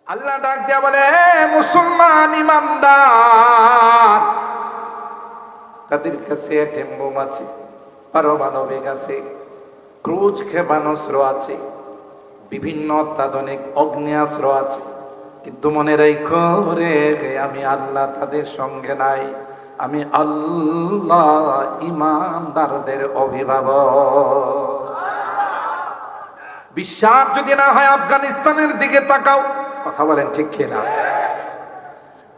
আল্লাহ ডাক দিয়া বলে, হে মুসলমান ইমানদার, তাদের কাছে অ্যাটম বোম আছে, পারমাণবিক আছে, ক্রুজ ক্ষেপণাস্ত্র আছে, বিভিন্ন অত্যাধুনিক অগ্নেয়াস্ত্র আছে, কিন্তু মনে রাখো রে, আমি আল্লাহ তাদের সঙ্গে নাই। আমি আল্লাহ ইমানদারদের অভিভাবক। বিশ্বাস যদি না হয় আফগানিস্তানের দিকে তাকাও। কথা বলেন ঠিক কিনা?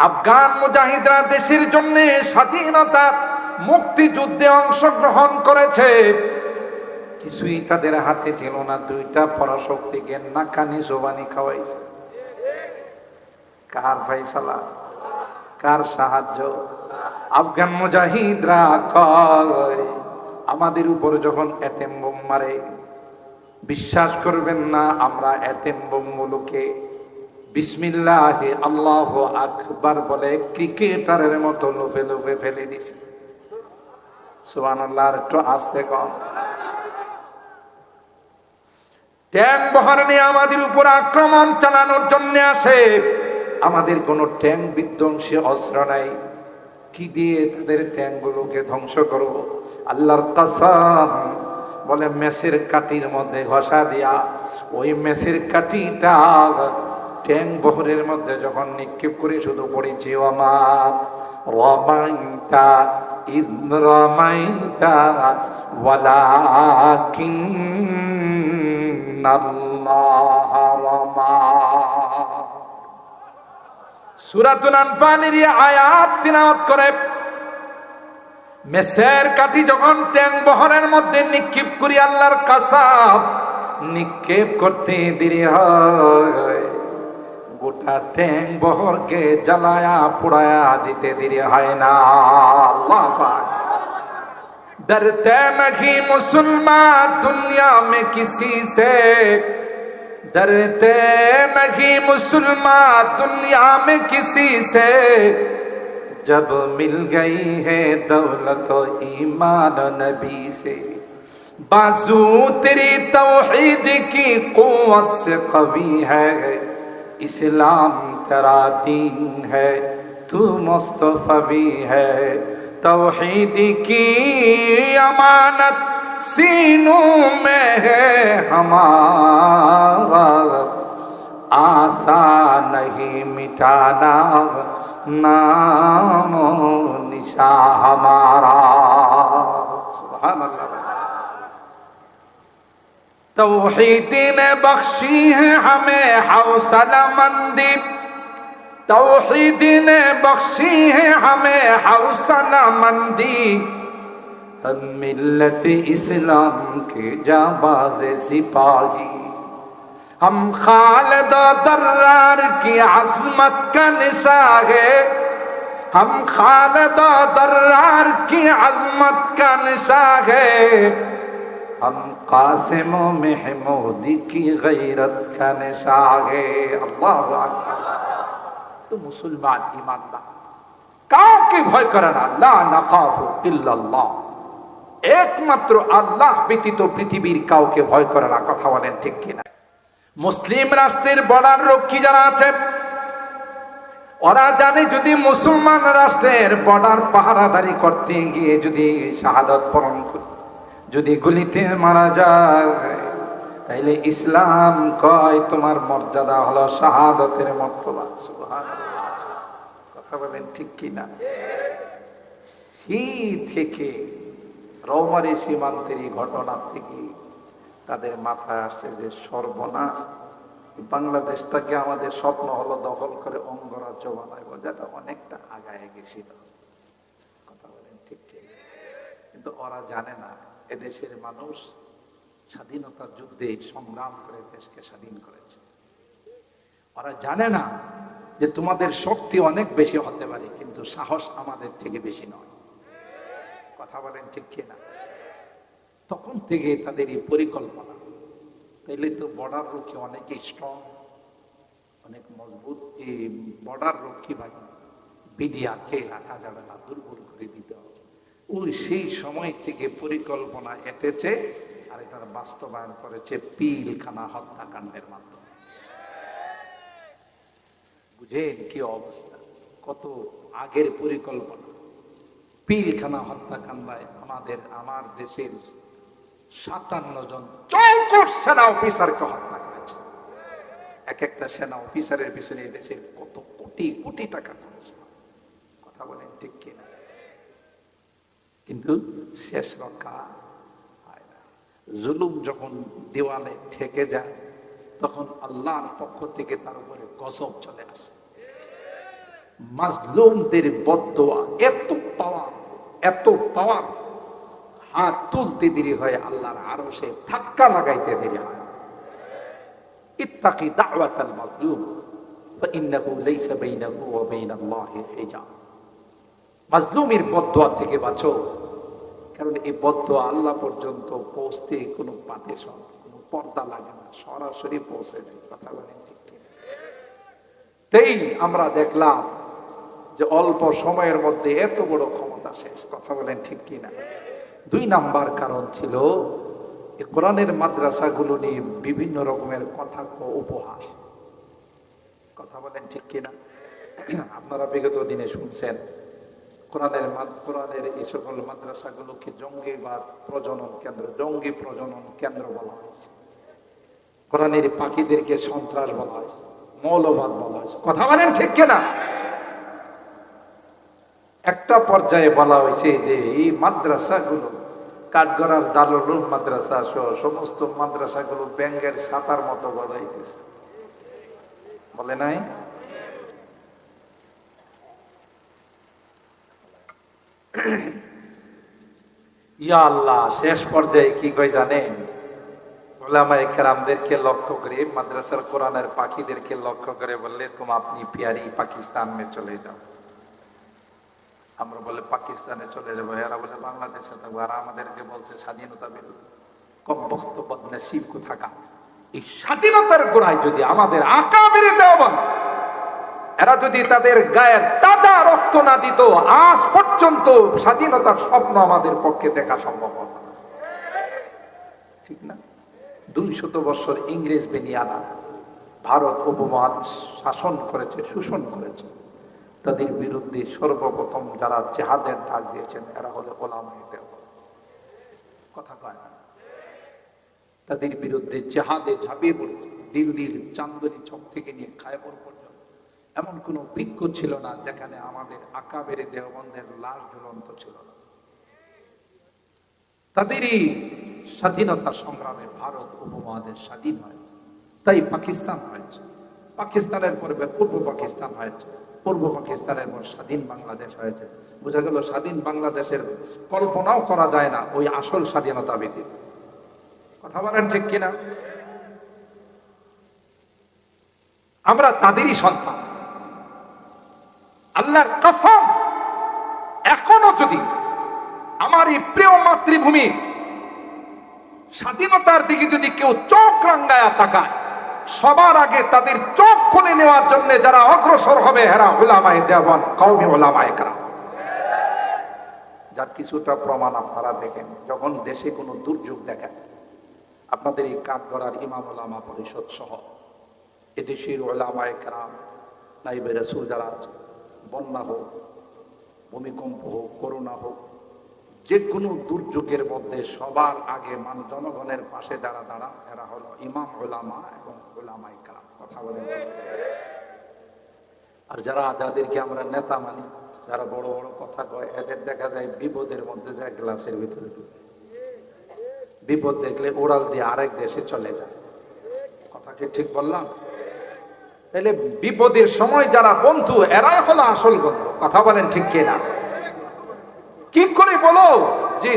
আফগান মুজাহিদরা দেশের জন্য স্বাধীনতা মুক্তিযুদ্ধে অংশগ্রহণ করেছে, কিছুই তাদের হাতে ছিল না। দুইটা পরাশক্তিকে নাকানি জোবানি খাওয়াইছে। কার ফাইসালা, কার সাহায্য? আফগান মুজাহিদরা কয়, আমাদের উপর যখন অ্যাটম বোম মারে, বিশ্বাস করবেন না, আমরা অ্যাটম বোম গুলোকে বিসমিল্লাহ আল্লাহু আকবার বলে ক্রিকেটারের মতো লুফে লুফে ফেলে দিছি। সুবহানাল্লাহ। একটু আস্তে কম। ট্যাঙ্ক বহর নিয়ে আমাদের উপর আক্রমণ চালানোর জন্য আসে, আমাদের কোনো ট্যাঙ্ক বিধ্বংসী অস্ত্র নাই। কি দিয়ে তাদের ট্যাঙ্ক গুলোকে ধ্বংস করব? আল্লাহর কসম, বলে মেসের কাঠির মধ্যে ঘষা দিয়া ওই মেসের কাঠিটা ট্যাঙ্ক বহরের মধ্যে যখন নিক্ষেপ করে শুধু পড়েছি, আমার রামাইতা ইদ রামাইতা ওয়ালাকিন্নাল্লাহ রামা। সূরাতুল আনফালের আয়াত তিলাওয়াত করে, মেসের কাঠি যখন ট্যাঙ্ক বহরের মধ্যে নিক্ষেপ করি, আল্লাহর কসম, নিক্ষেপ করতে দেরি হয়, গোটা ট্যাঙ্ক বহরকে জ্বালায়া পোড়ায়া দিতে দেরি হয় না। আল্লাহ পাক। डरते नहीं मुसलमान दुनिया में किसी से, डरते नहीं मुसलमान दुनिया में किसी से, जब मिल गई है दौलत ईमान नबी से, बाजू तेरी तौहीद की कुव्वत से कवी है, इस्लाम तेरा दीन है, तू मुस्तफवी है, तौहीद की अमानत सीनों में है हमारा, आसा नहीं मिटाना नाम निशा हमारा। सुभान अल्लाह। तौहीद ने बख्शी है हमें हौसला मंदी, तौहीद ने बख्शी है हमें हौसला मंदी, मिल्लत इस्लाम के जाबाज सिपाही, हम खालिद दर्रार की अज़मत का निशा है, हम खालिद दर्रार की अज़मत का निशा है, हम कासिम महमूदी की गैरत का निशा है। अल्लाहु अकबर। तो मुसलमान ईमानदार কাউকে ভয় করে না। লা নাখাফু ইল্লাল্লাহ, একমাত্র আল্লাহ ব্যতীত পৃথিবীর কাউকে ভয় করে না। কথা বলেন ঠিক কিনা? মুসলিম রাষ্ট্রের বর্ডার রক্ষী যারা আছে, ওরা জানে যদি মুসলমান রাষ্ট্রের বর্ডার পাহারাদারি করতে গিয়ে যদি শাহাদাত বরণ করে, যদি গুলিতে মারা যায়, তাইলে ইসলাম কয় তোমার মর্যাদা হলো শাহাদাতের মর্তবা। সুবহানাল্লাহ। কথা বলেন ঠিক কিনা? সেই থেকে রৌমারী সীমান্তের এই ঘটনা থেকে তাদের মাথায় আসছে যে সর্বনাশ, বাংলাদেশটাকে আমাদের স্বপ্ন হলো দখল করে অঙ্গরাজ্য বানাইব, যেটা অনেকটা আগায় গেছিল। কথা বলেন ঠিক ঠিক। কিন্তু ওরা জানে না এদেশের মানুষ স্বাধীনতার যুদ্ধে সংগ্রাম করে দেশকে স্বাধীন করেছে। ওরা জানে না যে তোমাদের শক্তি অনেক বেশি হতে পারে, কিন্তু সাহস আমাদের থেকে বেশি নয়। কথা বলেন ঠিক কিনা? তখন থেকে তাদের এই পরিকল্পনা। তাইলে তো বর্ডার রক্ষী অনেকেই স্ট্রং, অনেক মজবুত। এই বর্ডার রক্ষী বাহিনী বিডিআরকে রাখা যাবে না, দুর্বল করে দিতে হবে। ওই সেই সময় থেকে পরিকল্পনা এঁটেছে, আর এটার বাস্তবায়ন করেছে পিলখানা হত্যাকাণ্ডের মাধ্যমে। বুঝেন কি অবস্থা, কত আগের পরিকল্পনা। পিলখানা হত্যাকাণ্ডায় আমার দেশের 57 জন চৌকস সেনা অফিসারকে হত্যা করেছে। এক একটা সেনা অফিসারের পিছনে দেশের কত কোটি কোটি টাকা খরচ। কথা বলেন ঠিক কিনা? কিন্তু শেষ রক্ষা হয় না। জুলুম যখন দেওয়ালে ঠেকে যায়, তখন আল্লাহর পক্ষ থেকে তার উপরে গজব চলে আসে। মাজলুমদের বদদোয়া এত পাওয়ার, হাত তুলতে দেরি হয়, আল্লাহর আরশে ধাক্কা লাগাইতে দেরি হয়। ইত্তাকি দাওয়াতাল মাজলুম ফাইন্নাহু লাইসা বাইনাহু ওয়া বাইনাল্লাহি হিজাব। মাজলুমের বদদোয়া থেকে বাঁচো, কারণ এই বদদোয়া আল্লাহ পর্যন্ত পৌঁছতে কোনো পার্টিশন, কোনো পর্দা লাগে না, সরাসরি পৌঁছে যায়। কথা বলেন ঠিক কিনা? তাই আমরা দেখলাম যে অল্প সময়ের মধ্যে এত বড় ক্ষমতা শেষ। কথা বলেন ঠিক কিনা? 2 নাম্বার কারণ ছিল এই কোরআনের মাদ্রাসাগুলো নিয়ে বিভিন্ন রকমের কথা উপহাস। কথা বলেন ঠিক কিনা? আপনারা বিগত দিনে শুনছেন কোরআনের এই সকল মাদ্রাসাগুলোকে জঙ্গি প্রজনন কেন্দ্র বলা হয়েছে। কোরআনের পাখিদেরকে সন্ত্রাস বলা হয়েছে, মৌলবাদ বলা হয়েছে। কথা বলেন ঠিক কিনা? একটা পর্যায়ে বলা হয়েছে যে এই মাদ্রাসাগুলো, কাঠগড়ার দারুল উলুম মাদ্রাসা সহ সমস্ত মাদ্রাসাগুলো ব্যাঙের ছাতার মতো বাজাইতেছে। বলে নাই? ইয়া আল্লাহ, শেষ পর্যায়ে কি কই জানেন? উলামায়ে কেরামদেরকে লক্ষ্য করে, মাদ্রাসার কোরআনের পাখিদেরকে লক্ষ্য করে বললে, তুম আপনি প্যারি পাকিস্তান মে চলে যাও। আমরা বলে পাকিস্তানে চলে যাবো, এরা বলে বাংলাদেশে থাকবো। আর আমাদেরকে বলছে স্বাধীনতা বিরোধী। কম বক্ত বদনসিব কো থাকা। এই স্বাধীনতার গোড়ায় যদি আমাদের আকাবির দেওবন্দ এরা যদি তাদের গায়ের তাজা রক্ত না দিত, আজ পর্যন্ত স্বাধীনতার স্বপ্ন আমাদের পক্ষে দেখা সম্ভব হতো না। ঠিক না? 200 বছর ইংরেজ বেনিয়ানা ভারত উপমহাদেশ শাসন করেছে, শোষণ করেছে। তাদের বিরুদ্ধে সর্বপ্রথম যারা জিহাদের ডাক দিয়েছেন এরা হলো উলামায়ে দেওবন্দ। কথা কয় না? তাদের বিরুদ্ধে জিহাদে ঝাঁপিয়ে পড়েছে। দিল্লির চান্দনী চক থেকে নিয়ে খায়বর পর্যন্ত এমন কোনো বৃক্ষ ছিল না যেখানে আমাদের আকাবের দেওবন্দের লাশ ঝুলন্ত ছিল না। তাদেরই স্বাধীনতা সংগ্রামে ভারত উপমহাদেশ স্বাধীন হয়েছে। তাই পাকিস্তান হয়েছে, পাকিস্তানের পরে পূর্ব পাকিস্তান হয়েছে, পূর্ব পাকিস্তানের পর স্বাধীন বাংলাদেশ হয়েছে। বোঝা গেল স্বাধীন বাংলাদেশের কল্পনাও করা যায় না ওই আসল স্বাধীনতা ব্যতীত। কথা বলেন ঠিক কিনা? আমরা তাদেরই সন্তান। আল্লাহর কসম, এখনো যদি আমার এই প্রিয় মাতৃভূমি স্বাধীনতার দিকে যদি কেউ চোখ রাঙ্গায়া তাকায়, সবার আগে তাদের চোখ খুলে নেওয়ার জন্য যারা অগ্রসর হবে এরা উলামায়ে দেওবন্দ, কওমি উলামায়ে কেরাম। যার কিছুটা প্রমাণ আপনারা দেখেন, যখন দেশে কোনো দুর্যোগ দেখেন, আপনাদের এই কাঠগড়ার ইমাম উলামা পরিষদ সহ এদেশের উলামায়ে কেরাম, নাইবে রাসূল যারা আছে, বন্যা হোক, ভূমিকম্প হোক, করোনা হোক, যে কোনো দুর্যোগের মধ্যে সবার আগে জনগণের পাশে যারা দাঁড়ান এরা হলো ইমাম উলামা এবং উলামায়ে কেরাম। কথা বলেন। আর যাদেরকে আমরা নেতা মানি, যারা বড় বড় কথা কয়, এদের দেখা যায় বিপদের মধ্যে যায় গ্লাসের ভিতরে ঢুকে, বিপদ দেখলে ওড়াল দিয়ে আরেক দেশে চলে যায়। কথা কি ঠিক বললাম? তাহলে বিপদের সময় যারা বন্ধু এরাই হলো আসল বন্ধু। কথা বলেন ঠিক কিনা? কি করে বলো যে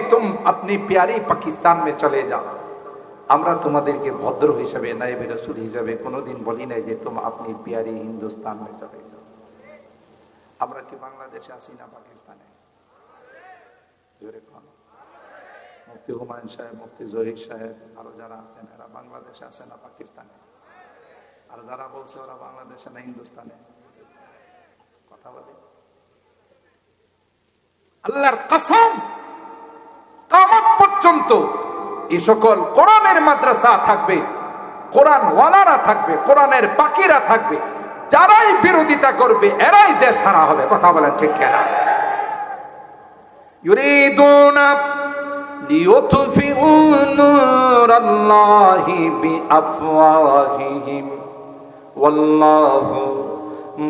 আপনি প্যারি পাকিস্তান মে চলে যাও? আমরা তোমাদেরকে ভদ্র হিসাবে, নায়েবে রাসূল হিসাবে কোনোদিন বলি নাই যে আপনি প্যারি হিন্দুস্তান মে চলে যাও। আমরা কি বাংলাদেশে আছি না পাকিস্তানে? জোরে কোন? মুফতি হুমায়ুন সাহেব, মুফতি জহির সাহেব, আরো যারা আছেন এরা বাংলাদেশে আছে না পাকিস্তানে? আর যারা বলছে ওরা বাংলাদেশে না হিন্দুস্তানে? কথা বলে। আল্লাহর কসম, কিয়ামত পর্যন্ত এই সকল কোরআনের মাদ্রাসা থাকবে, কোরআন ওয়ালারা থাকবে, কোরআনের পাখিরা থাকবে। যারাই বিরোধিতা করবে এরাই দেশ হারা হবে। কথা বলেন ঠিক কিনা? ইউরিদুনা লিইউতফিউ নূরাল্লাহি বিআফওয়াহিহিম ওয়াল্লাহু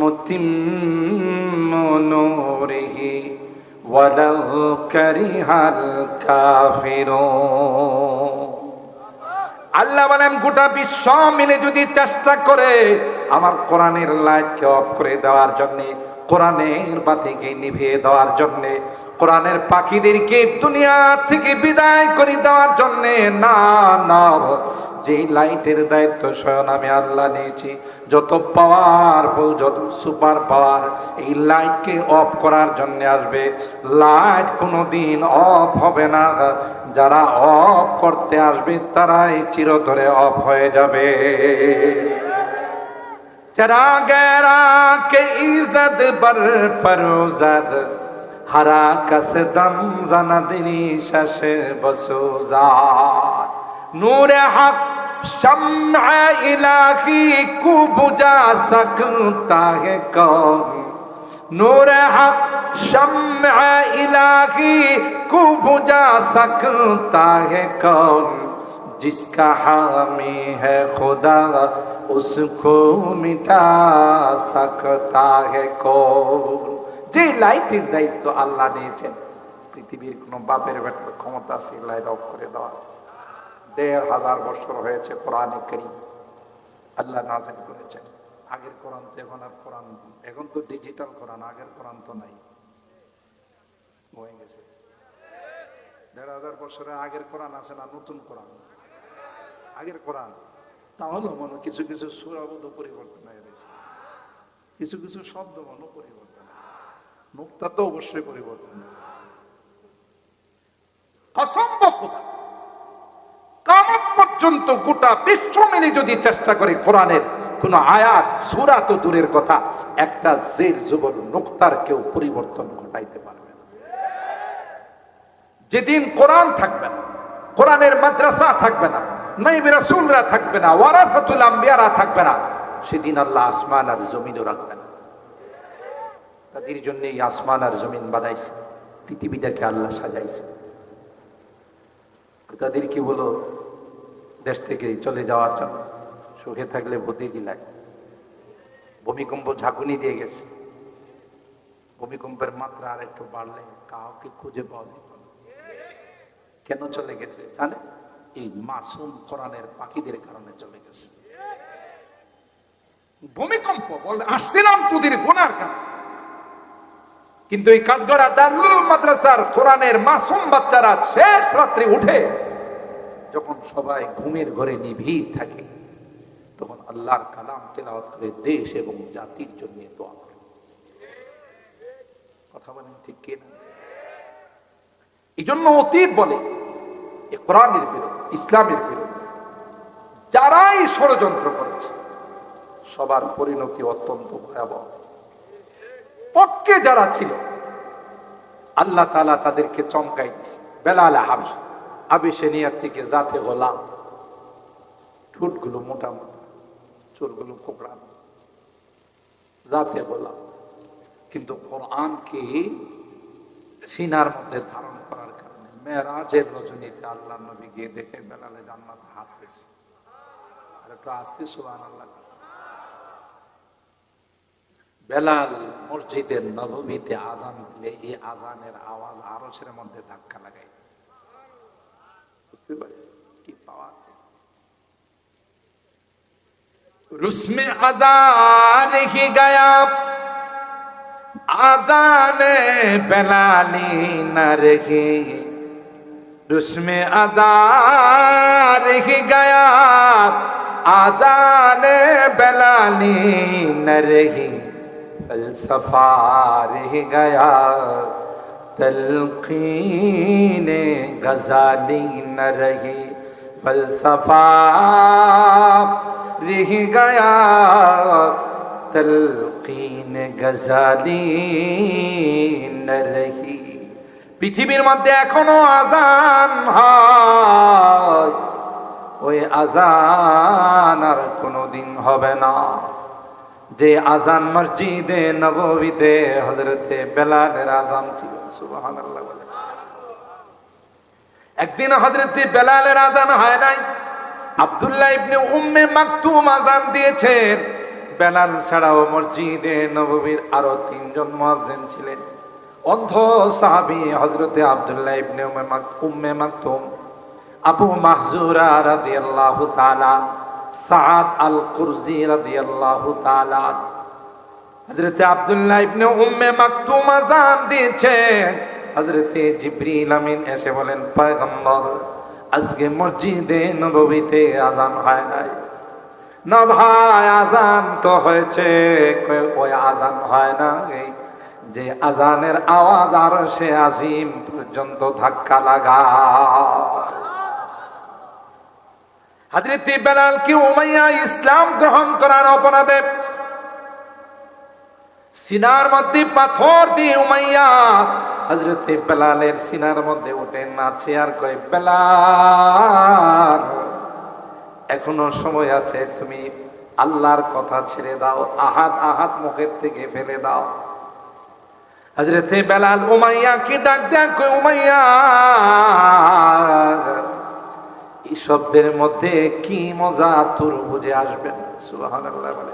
মুতিম্মু নূরিহি ওয়ালাউ কারিহাল কাফিরুন। আল্লাহ বলেন গোটা বিশ্ব মিলে যদি চেষ্টা করে আমার কোরআনের লাইটকে অফ করে দেওয়ার জন্য, কোরআনের বাতিকে নিভিয়ে দেওয়ার জন্য, কোরআনের পাখিদেরকে দুনিয়া থেকে বিদায় করে দেওয়ার জন্য, না না, যে লাইটের দায়িত্ব স্বয়ং আমি আল্লাহ নিয়েছি, যত পাওয়ারফুল, যত সুপার পাওয়ার এই লাইটকে অফ করার জন্য আসবে, লাইট কোনোদিন অফ হবে না। যারা অফ করতে আসবে তারাই চিরতরে অফ হয়ে যাবে। चरागेरा के इज्जत बर फरोजद हरा कसदम जनदनी शश बसोजाद नूर हक शम्अ इलाही को बुझा सकता है कौन। नूर हक शम्अ इलाही को बुझा सकता है कौन। जिसका हामी है खुदा उसको मिटा सकता है कौन। যে লাইটের দায়িত্ব আল্লাহ নিয়েছেন, পৃথিবীর কোন বাপের বেটার ক্ষমতা আছে লাইট অফ করে দেওয়া? ১৫০০ বছর হয়েছে কোরআনে কারীম আল্লাহ নাযিল করেছেন। আগের কোরআন তো এখন আর কোরআন, এখন তো ডিজিটাল কোরআন, আগের কোরআন তো নাই, হয়ে গেছে। ১৫০০ বছরের আগের কোরআন আছে না নতুন কোরআন? আগের কোরআন। তাহলে মনে কিছু কিছু সূরাবোধ পরিবর্তন হয়ে গেছে, কিছু কিছু শব্দ মনে পরিবর্তন, নুকতা তো অবশ্যই পরিবর্তন। কসম খোদা, কিয়ামত পর্যন্ত গোটা বিশ্ব মিলে যদি চেষ্টা করে কোরআনের কোন আয়াত সূরা তো দূরের কথা, একটা জের জবর নুকতার কেউ পরিবর্তন ঘটাইতে পারবে না। যেদিন কোরআন থাকবে না, কোরআনের মাদ্রাসা থাকবে না, নবী রাসূলরা থাকবে না, ওয়ারাসাতুল আম্বিয়ারা থাকবে না, সেদিন আল্লাহ আসমান আর জমিনও রাখবে না। তাদের জন্য এই আসমান আর জমিন বানাইছে, পৃথিবীটাকে আল্লাহ সাজাইছে। তাদের কি বলো দেশ থেকে চলে যাওয়ার জন্য, সুখে থাকলে ভূতে কি লাগে। ভূমিকম্প ঝাঁকুনি দিয়ে গেছে, ভূমিকম্পের মাত্রা আর একটু বাড়লে কাউকে খুঁজে পাওয়া যেত না। কেন চলে গেছে জানে? এই মাসুম কোরআনের পাখিদের কারণে চলে গেছে। ভূমিকম্প বলে আসছিলাম তোদের গুনার কারণে, কিন্তু এই কাঠগড়া দারুল মাদ্রাসার কোরআনের মাসুম বাচ্চারা শেষ রাত্রে উঠে যখন সবাই ঘুমের ঘরে নিভিড় থাকে, তখন আল্লাহর কালাম তেলাওয়াত করে দেশ এবং জাতির জন্য দোয়া করে। কথা বলেন ঠিক কিনা? এই জন্য অতীত বলে এই কোরআনের বিরুদ্ধে, ইসলামের বিরুদ্ধে যারাই ষড়যন্ত্র করেছে সবার পরিণতি অত্যন্ত ভয়াবহ। পক্ষে যারা ছিল আল্লাহ তাআলা তাদেরকে চমকাই দিয়েছে। বেলাল আবিসিনিয়ার থেকে জাতে গোলাম, ঠোঁটগুলো মোটা মোটা, চুলগুলো কোকড়ানো, জাতে গোলাম, কিন্তু কোরআনকে সিনার মধ্যে ধারণ করার কারণে মেরাজের রজনীতে আল্লাহ নবী গিয়ে দেখে বেলালে জান্নাতে হাত পেয়েছে। আর একটু আস্তে সুবহানাল্লাহ। বেলাল মসজিদের নববীতে আজান দিলে এই আজানের আওয়াজ আরশের মধ্যে ধাক্কা লাগাই। বুঝতে পারি কি পাওয়া যায়। রুসমে আদান হি গায়া আদানে বেলালি না রহি। রুসমে আদান হি গায়া আদানে বেলালি না রহি। फलसफा रह गया तलकीन गजाली न रही। फलसफा रह गया तलकीन गजाली न रही। পৃথিবীর মধ্যে এখনো আজান হয়, ওই আজান আর কোনোদিন হবে না। যে আজান মসজিদে নববীতে হযরতে বেলালের আজান ছিল। সুবহানাল্লাহ বলে। একদিন হযরতে বেলালের আজান হয় নাই, আব্দুল্লাহ ইবনে উম্মে মাকতুম আজান দিয়েছেন। বেলাল ছাড়াও মসজিদে নববীর আরো 3 জন মুয়াজ্জিন ছিলেন। অন্ধ সাহাবী হযরতে আব্দুল্লাহ ইবনে উম্মে মাকতুম, আবু মাহজুরা রাদিয়াল্লাহু তাআলা, সাআদ আল কুরজি রাদিয়াল্লাহু তাআলা। হযরতে আব্দুল্লাহ ইবনে উম্মে মাকতুম আযান দিয়েছেন। হযরতে জিবরিল আমিন এসে বলেন, পয়গম্বর আজকে মসজিদে নববীতে আযান হয় নাই। না ভাই, আযান তো হয়েছে। ওই আযান হয় না যে আযানের আওয়াজ আরশে আজিম পর্যন্ত ধাক্কা লাগা। হযরত বেলাল কি উমাইয়া ইসলাম গ্রহণ করার অপরাধে সিনার মধ্যে পাথর দিয়ে উমাইয়া হযরত বেলালের সিনার মধ্যে উঠে নাচে আর কয়, বেলাল এখনো সময় আছে, তুমি আল্লাহর কথা ছেড়ে দাও, আহাদ আহাদ মুখের থেকে ফেলে দাও। হযরত বেলাল উমাইয়া কি ডাক দেন, কয় উমাইয়া এই শব্দের মধ্যে কি মজা তোর বুঝে আসবে না। সুবহানাল্লাহ বলে।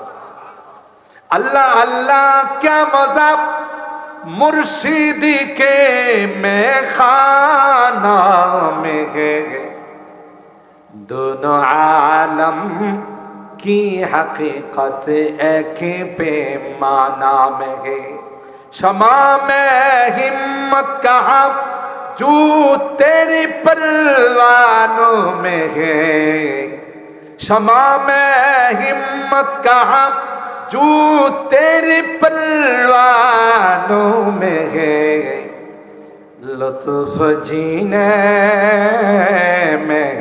अल्लाह अल्लाह क्या मजा मुर्शिदी के मैं खाना में है, दोनों आलम की हकीकत एक पैमाना में है। शमा में हिम्मत कहा जो तेरी परवानों में है, शमा में हिम्मत कहा जो तेरे परवानों में है, लुत्फ जीने में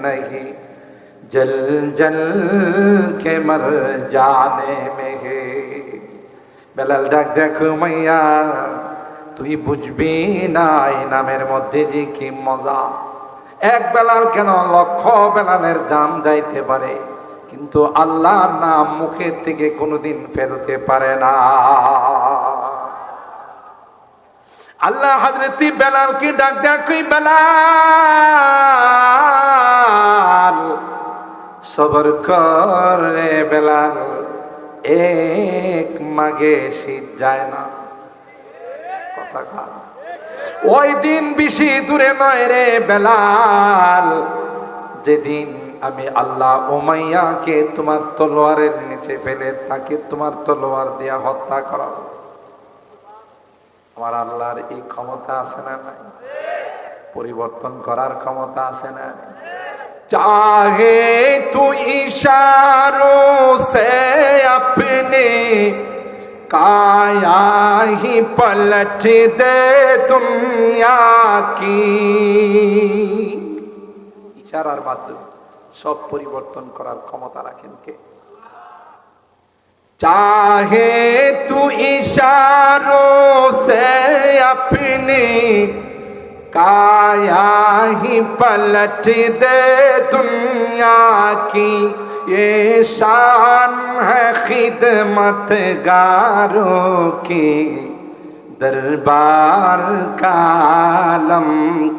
नहीं जल जल के मर जाने में है। বেলাল ডাক দেখো, মাইয়া তুই বুঝবি না এই নামের মধ্যে যে কি মজা। এক বেলাল কেন লক্ষ বেলালের জান যাইতে পারে, কিন্তু আল্লাহর নাম মুখের থেকে কোনোদিন ফেলতে পারে না। আল্লাহ হযরত বেলালকে ডাক দেয়, কই বেলাল সবর কর রে বেলাল, এক মাঘে শীত যায় না। কথা কা ওই দিন বেশি দূরে নয় রে বেলাল, যেদিন আমি আল্লাহ উমাইয়াকে তোমার তলোয়ারের নিচে ফেলে তাকে তোমার তলোয়ার দিয়া হত্যা করাবো। আমার আল্লাহর এই ক্ষমতা আছে না নাই? পরিবর্তন করার ক্ষমতা আছে না? চাহে তু ইশারো সে আপনে কায়া হি পলট দে দুনিয়া কি। ইশারার মাধ্যমে সব পরিবর্তন করার ক্ষমতা রাখেন কে? চাহে তু ইশারো সে আপনি কায়া হি পলট দে দুনিয়া কি, ये शान है खिदमतगारों की, दरबार का आलम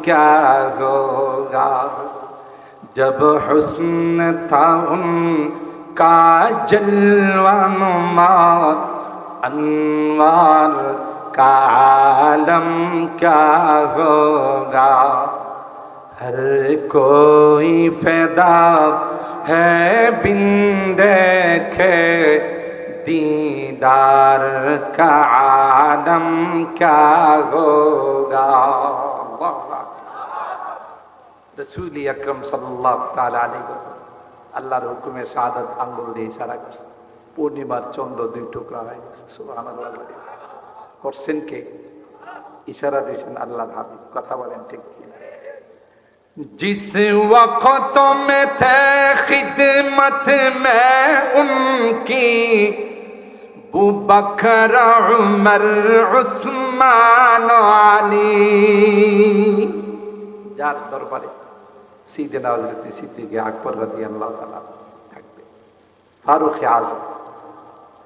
क्या होगा। जब हुस्न था उनका जलवा नुमार, अनवार का आलम क्या होगा। हर कोई फैदा है बिन देखे, दीदार का आलम क्या होगा। रसूल আকরাম সাল্লাল্লাহু তাআলা আলাইহি ওয়াসাল্লাম আল্লাহর হুকুমে শাহাদাত আঙ্গুল দিয়ে ইশারা করছেন। পূর্ণিমার চন্দ্র দুই টুকরা হয়ে গেছে। সুবহানাল্লাহ করছেন কে? ইশারা দিয়েছেন আল্লাহর হাবিব। কথা বলেন ঠিক কি? जिस वक्त में थे खिदमत में उनकी, अबू बकर उमर उस्मान आली, যার দরবারে সিদ্দিনা হযরত সিদ্দিক আকবর রাদিয়াল্লাহু তাআলা থাকবে, ফারুক আযম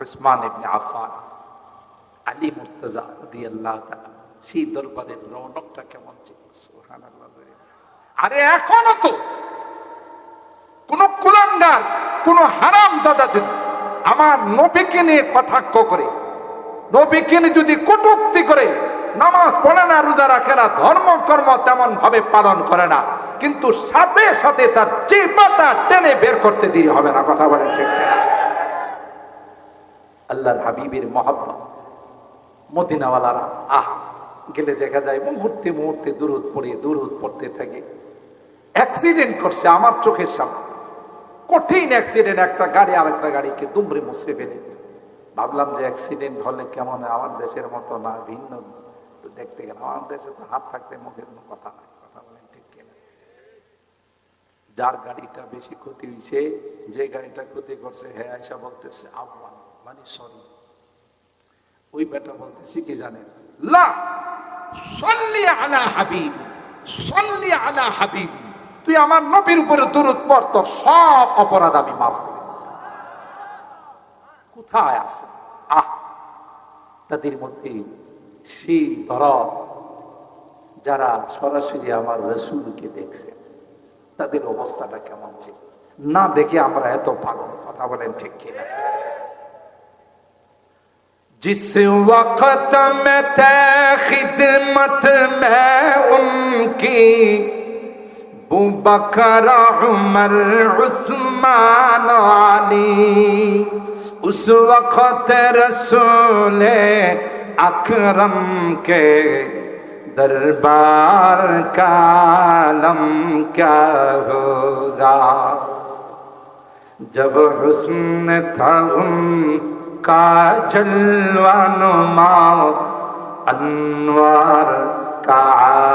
উসমান ইবনে আফফান, আলী মুর্তজা রাদিয়াল্লাহু তাআলা, সেই দরবারের রৌনকটা কেমন ছিল, সুবহানাল্লাহ। আরে এখনো তো কোন কুলাঙ্গার, কোন হারামজাদা যদি আমার নবীকে নিয়ে কটাক্ষ করে, নবীকে নিয়ে যদি কটূক্তি করে, নামাজ পড়ে না, রোজা রাখে না, ধর্মকর্ম তেমন ভাবে পালন করে না, কিন্তু সাথে সাথে তার জিহ্বাটা টেনে বের করতে দেরি হবে না। কথা বলেন ঠিক কিনা? আল্লাহর হাবিবের মহব্বত, মদিনাওয়ালারা গেলে দেখা যায় মুহূর্তে মুহূর্তে দুরূদ পড়তে থাকে। অ্যাক্সিডেন্ট করছে আমার চোখের সামনে, কঠিন অ্যাক্সিডেন্ট, একটা গাড়ি আরেকটা গাড়িকে দুমড়ে মুছড়ে ফেলে। ভাবলাম যে অ্যাক্সিডেন্ট হলে কেমন হয়, আমার দেশের মতো না, ভিন্ন দেখতে গেলাম। আমার দেশে তো হাত থাকতে মুখের কোনো কথা নাই। কথা বলেন ঠিক কিনা? যার গাড়িটা বেশি ক্ষতি হয়েছে, যে গাড়িটা ক্ষতি করছে, হ্যাঁ আয়সা বলতেছে আহ্বান মানে সরি। ওই বেটা বলতেছি কি জানেন, লা সাল্লি আলা হাবিবি, সাল্লি আলা হাবিবি, তুই আমার নবীর উপরে দরুদ পড়, তোর সব অপরাধ আমি মাফ করি। কোথায় আছে তাদের মধ্যে সেই দরদ যারা সরাসরি আমার রাসূলকে দেখছে, তাদের অবস্থাটা কেমন ছিল? না দেখে আমরা এত পাগল। কথা বলেন ঠিক কিনা? जिस वक्त में थे खिदमत में उनकी, अबू बकर उमर उस्मान अली, उस वक्त रसूल अकरम के दरबार का आलम क्या होगा। जब हुस्न था उनका जलवा नुमा, अनवार का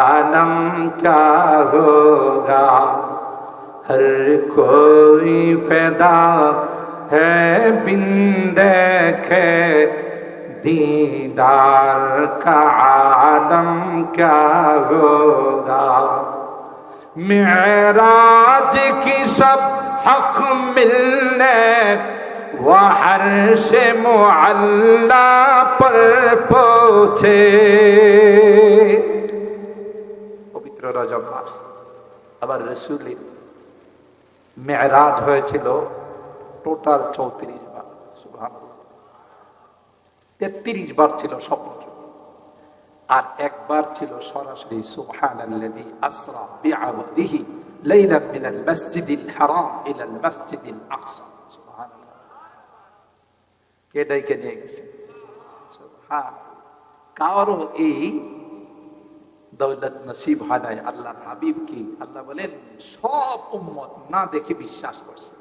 आलम क्या होगा। हर कोई फिदा है बिन देखे, दीदार का आलम क्या होगा। मेराज की सब हक मिलने वो अर्श मुअल्ला पर पहुंचे। পবিত্র রজব মাস। আবার রাসূলের মেরাজ হয়েছিল টোটাল 34 বার। সুবহানাল্লাহ। 33 বার ছিল স্বপ্ন, আর একবার ছিল সরাসরি সুবহানাল্লাযী আসরা বিআবদিহি লাইলাম মিনাল মাসজিদিল হারাম ইলাল মাসজিদিল আকসা। সুবহানাল্লাহ। কে ডাইকে নিয়ে গেছে? সুবহানাল্লাহ। কারো এই দৌলত নসিব হয় নাই। আল্লাহর হাবিব কি আল্লাহ বলেন সব উম্মত না দেখে বিশ্বাস করছে,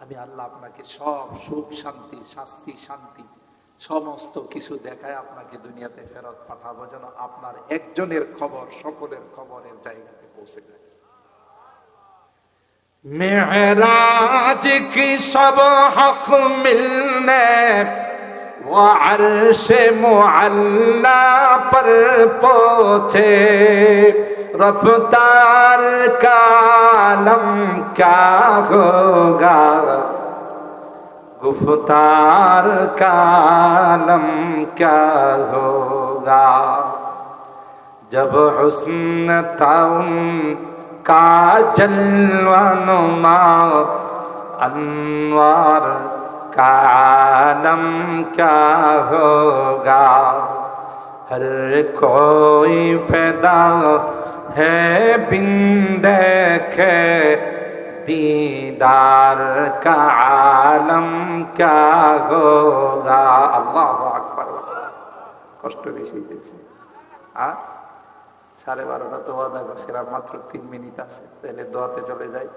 আমি আল্লাহ আপনাকে সব সুখ শান্তি, শাস্তি শান্তি সমস্ত কিছু দেখায় আপনাকে দুনিয়াতে ফেরত পাঠাবো, যেন আপনার একজনের খবর সকলের খবরের জায়গাতে পৌঁছে যায়। মেরাজ কি সব হক মিলনে वो अर्श मुअल्ला पर पहुंचे। रफ्तार का आलम क्या होगा, गुफ्तार का आलम क्या होगा। जब हुस्न था उनका जलवा नुमा, अनवार का आलम क्या होगा। हर कोई फिदा है बिन देखे, दीदार का आलम क्या होगा। अल्लाहु আকবার। কষ্ট বেশি হয়েছে। 12:30 তো ওয়াদা করছিলাম, মাত্র 3 মিনিট আছে, তাহলে দোয়াতে চলে যাই।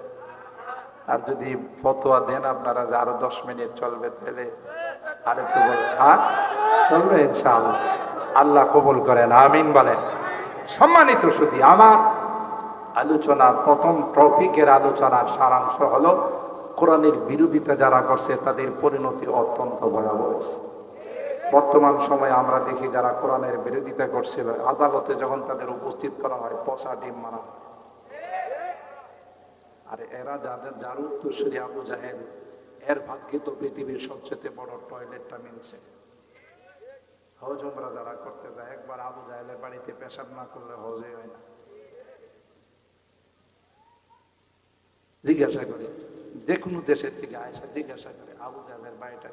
আর যদি ফতোয়া দেন আপনারা যে আরো 10 মিনিট চলবে, তাহলে আরেকটু চলবে ইনশাআল্লাহ। আল্লাহ কবুল করেন, আমিন বলেন। সম্মানিত সুধী, আমার আলোচনার প্রথম টপিকের আলোচনার সারাংশ হলো কোরআনের বিরোধিতা যারা করছে তাদের পরিণতি অত্যন্ত ভয়াবহ। বর্তমান সময়ে আমরা দেখি যারা কোরআনের বিরোধিতা করছে, আদালতে যখন তাদের উপস্থিত করা হয় পচা ডিম মারা। আর এরা যার উত্তরসূরি আবু জাহেল, এর ভাগ্যে তো পৃথিবীর সবচেয়ে বড় টয়লেটটা মিলছে। হজ উমরা যারা করতে যায় একবার আবু জাহেলের বাড়িতে পেশাব না করলে হজই হয় না। জিজ্ঞাসা করে, যে কোনো দেশের থেকে আয়সা জিজ্ঞাসা করে আবু জাহেলের বাড়িটা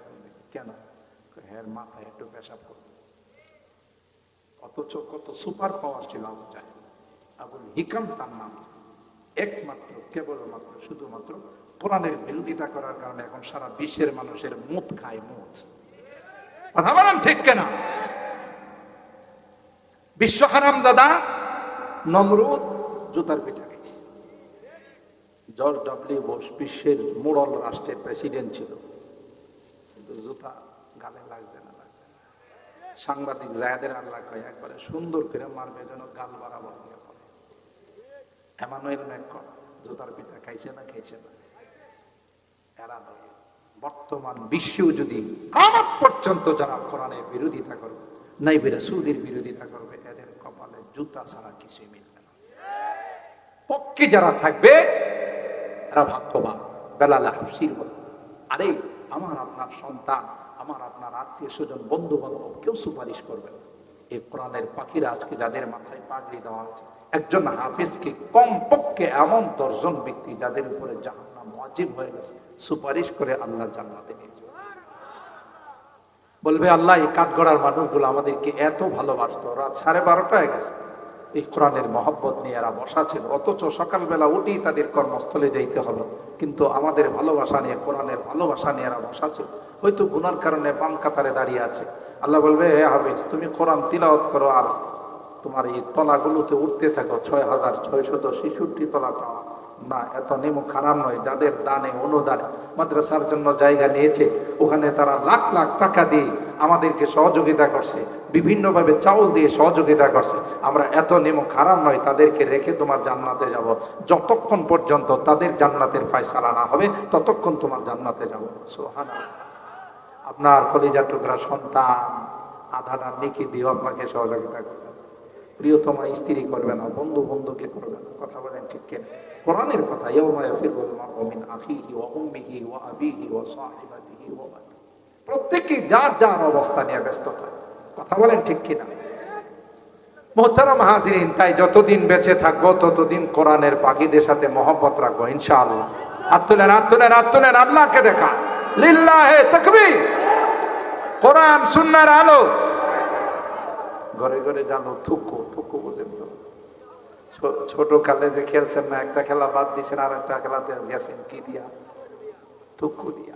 কেন, হ্যাঁ মাথায় একটু পেশাব করবে। অথচ কত সুপার পাওয়ার ছিল আবু জাহেল, আবুল হিকাম তার নাম। একমাত্র কেবলমাত্র শুধুমাত্র কোরআনের বিরোধিতা করার কারণে এখন সারা বিশ্বের মানুষের মুত খায় মুত। কথা বলেন ঠিক কেনা? বিশ্ব হারামজাদা নমরুদ জুতার পিঠা খাইছে। জর্জ ডব্লিউ বুশ বিশ্বের মোড়ল রাষ্ট্রের প্রেসিডেন্ট ছিল, কিন্তু জুতা গালে লাগছে না। সাংবাদিক জায়েদের আল্লাহ কয় একবারে সুন্দর করে মারবে যেন গাল বরাবর দিয়ে পড়ে। এমানুয়েল ম্যাককন জুতার পিঠা খাইছে না? খাইছে না। এরা নয়, বর্তমান বিশ্বেও যদি কিয়ামত পর্যন্ত যারা কোরআনের বিরোধিতা করবে, নাইবে রাসূলের বিরোধিতা করবে, এদের কপালে জুতা ছাড়া কিছুই মিলবে না। পক্ষে যারা থাকবে এরা ভাগ্যবান। বেলাল হাফসির বলে, আরে আমার আপনার সন্তান, আমার আপনার আত্মীয় স্বজন, বন্ধু বান্ধব কেউ সুপারিশ করবে না। এই কোরআনের পাখিরা আজকে যাদের মাথায় পাগড়ি দেওয়া হচ্ছে, একজন হাফিজকে কমপক্ষে এমন 10 জন ব্যক্তি যাদের উপরে জাহান্নাম ওয়াজিব হয়ে গেছে সুপারিশ করে আল্লাহর জান্নাতে নিয়ে যাবে। বলবে আল্লাহ এই কাঠগড়ার মানুষগুলো আমাদেরকে এত ভালোবাসতো, রাত 12:30 হয়ে গেছে, এই কোরআনের মহব্বত নিয়ে এরা বসা ছিল, অথচ সকালবেলা উঠেই তাদের কর্মস্থলে যাইতে হবে, কিন্তু আমাদের ভালোবাসা নিয়ে, কোরআনের ভালোবাসা নিয়ে এরা বসা ছিল, হয়তো গুনার কারণে বাম কাতারে দাঁড়িয়ে আছে। আল্লাহ বলবে হে হাফেজ, তুমি কোরআন তিলাওয়াত করো আর তোমার এই তলাগুলোতে উঠতে থাকো। 6666 তলাটা না, এত নেমো খারাপ নয়। যাদের দানে অনুদানে মাদ্রাসার জন্য জায়গা নিয়েছে, ওখানে তারা লাখ লাখ টাকা দিয়ে আমাদেরকে সহযোগিতা করছে, বিভিন্নভাবে চাউল দিয়ে সহযোগিতা করছে। আমরা এত নেমো খারাপ নয়, তাদেরকে রেখে তোমার জান্নাতে যাব। যতক্ষণ পর্যন্ত তাদের জান্নাতের ফয়সালা না হবে ততক্ষণ তোমার জান্নাতে যাব। সুবহানাল্লাহ। আপনার কলিজা টুকরা সন্তান আধাটা নেকি দিয়ে আপনাকে সহযোগিতা করবে। প্রিয়তমা স্ত্রী করবে না, বন্ধু বন্ধুকে করবে না। কথা বলেন ঠিক কিনা? কোরআনের কথা, ইয়াউমা ইয়াফিরুল মারউ মিন আখিহি ওয়া উম্মিহি ওয়া আবিহি ওয়া সাহিবাতিহি ওয়া বানিহি। প্রত্যেকই যার যার অবস্থা নিয়ে ব্যস্ত থাকে। কথা বলেন ঠিক কিনা? মুহতারাম হাজিরিন, তাই যতদিন বেঁচে থাকবো ততদিন কোরআনের পাখিদের সাথে মহব্বত রাখবো ইনশাআল্লাহ। হাত তুলেন, হাত তুলেন, হাত তুলেন, আল্লাহকে দেখা। লিল্লাহে তাকবীর। কোরআন সুন্নাহর আলো। ঘরে ঘরে জানো থুকু থুকু বোঝেন তো? ছোট কালে যে খেলছেন না, একটা খেলা বাদ দিয়েছেন আর একটা খেলাতে গেছেন কি দিয়া? থুকু দিয়া।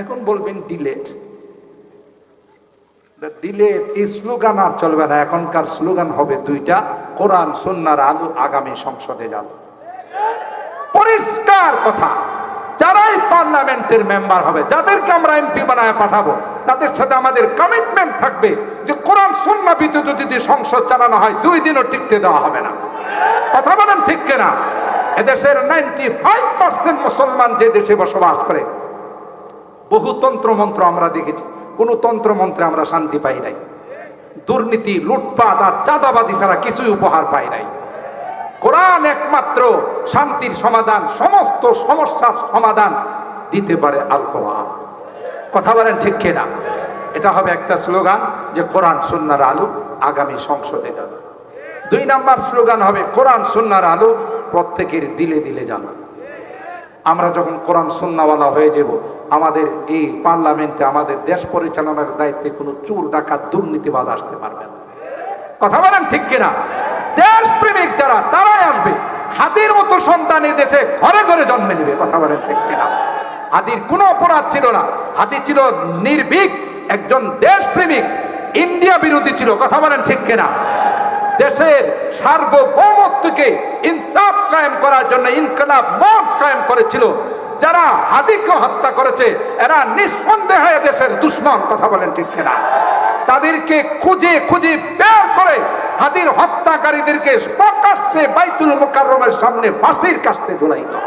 এখন বলবেন ডিলেট। ডিলেট এই স্লোগান আর চলবে না। এখনকার স্লোগান হবে দুইটা, কোরআন সুন্নাহর আলো, আগামী সংসদে যাব। পরিষ্কার কথা। যারাই পার্লামেন্টের মেম্বার হবে, যাদেরকে আমরা এমপি বানায় পাঠাবো, তাদের সাথে আমাদের কমিটমেন্ট থাকবে যে কোরআন সুন্নাহ ভিত্তিক যদি সংসদ চালানো হয় 2 দিনও টিকতে দেওয়া হবে না। কথা বলেন ঠিক কিনা? এদেশের 95% মুসলমান যে দেশে বসবাস করে, বহু তন্ত্রমন্ত্র আমরা দেখেছি, কোন তন্ত্রমন্ত্রে আমরা শান্তি পাই নাই। দুর্নীতি, লুটপাট আর চাঁদাবাজি ছাড়া কিছুই উপহার পাই নাই। কোরআন একমাত্র শান্তির সমাধান, সমস্ত সমস্যার সমাধান দিতে পারে আল কোরআন। কথা বলেন ঠিক কিনা? এটা হবে একটা স্লোগান যে কোরআন সুন্নাহর আলো, আগামী সংসদে যাবে। 2 নাম্বার স্লোগান হবে কোরআন সুন্নাহর আলো, প্রত্যেকের দিলে দিলে যাবে। আমরা যখন কোরআন সুন্নাহওয়ালা হয়ে যাব, আমাদের এই পার্লামেন্টে, আমাদের দেশ পরিচালনার দায়িত্বে কোনো চোর ডাকাত দুর্নীতিবাজ আসতে পারবে না। কথা বলেন ঠিক কিনা? দেশ প্রেমিক যারা, তারাই আসবে। হাদির মতো সন্তান এই দেশে ঘরে ঘরে জন্মে নেবে। কথা বলেন ঠিক কিনা? হাদির কোনো অপরাধ ছিল না। হাদি ছিল নির্ভীক একজন দেশ প্রেমিক, ইন্ডিয়া বিরোধী ছিল। কথা বলেন ঠিক কিনা? দেশের সার্বভৌমত্বকে ইনসাফ কায়েম করার জন্য ইনকিলাব মঞ্চ কায়েম করেছিল। যারা হাদিকে হত্যা করেছে এরা নিঃসন্দেহে দেশের দুশমন। কথা বলেন ঠিক কিনা? তাদেরকে খুঁজে খুঁজে বের করে হাদির হত্যাকারীদেরকে প্রকাশ্যে বাইতুল মুকাররমের সামনে ফাঁসির কাস্তে ঝুলাই দাও।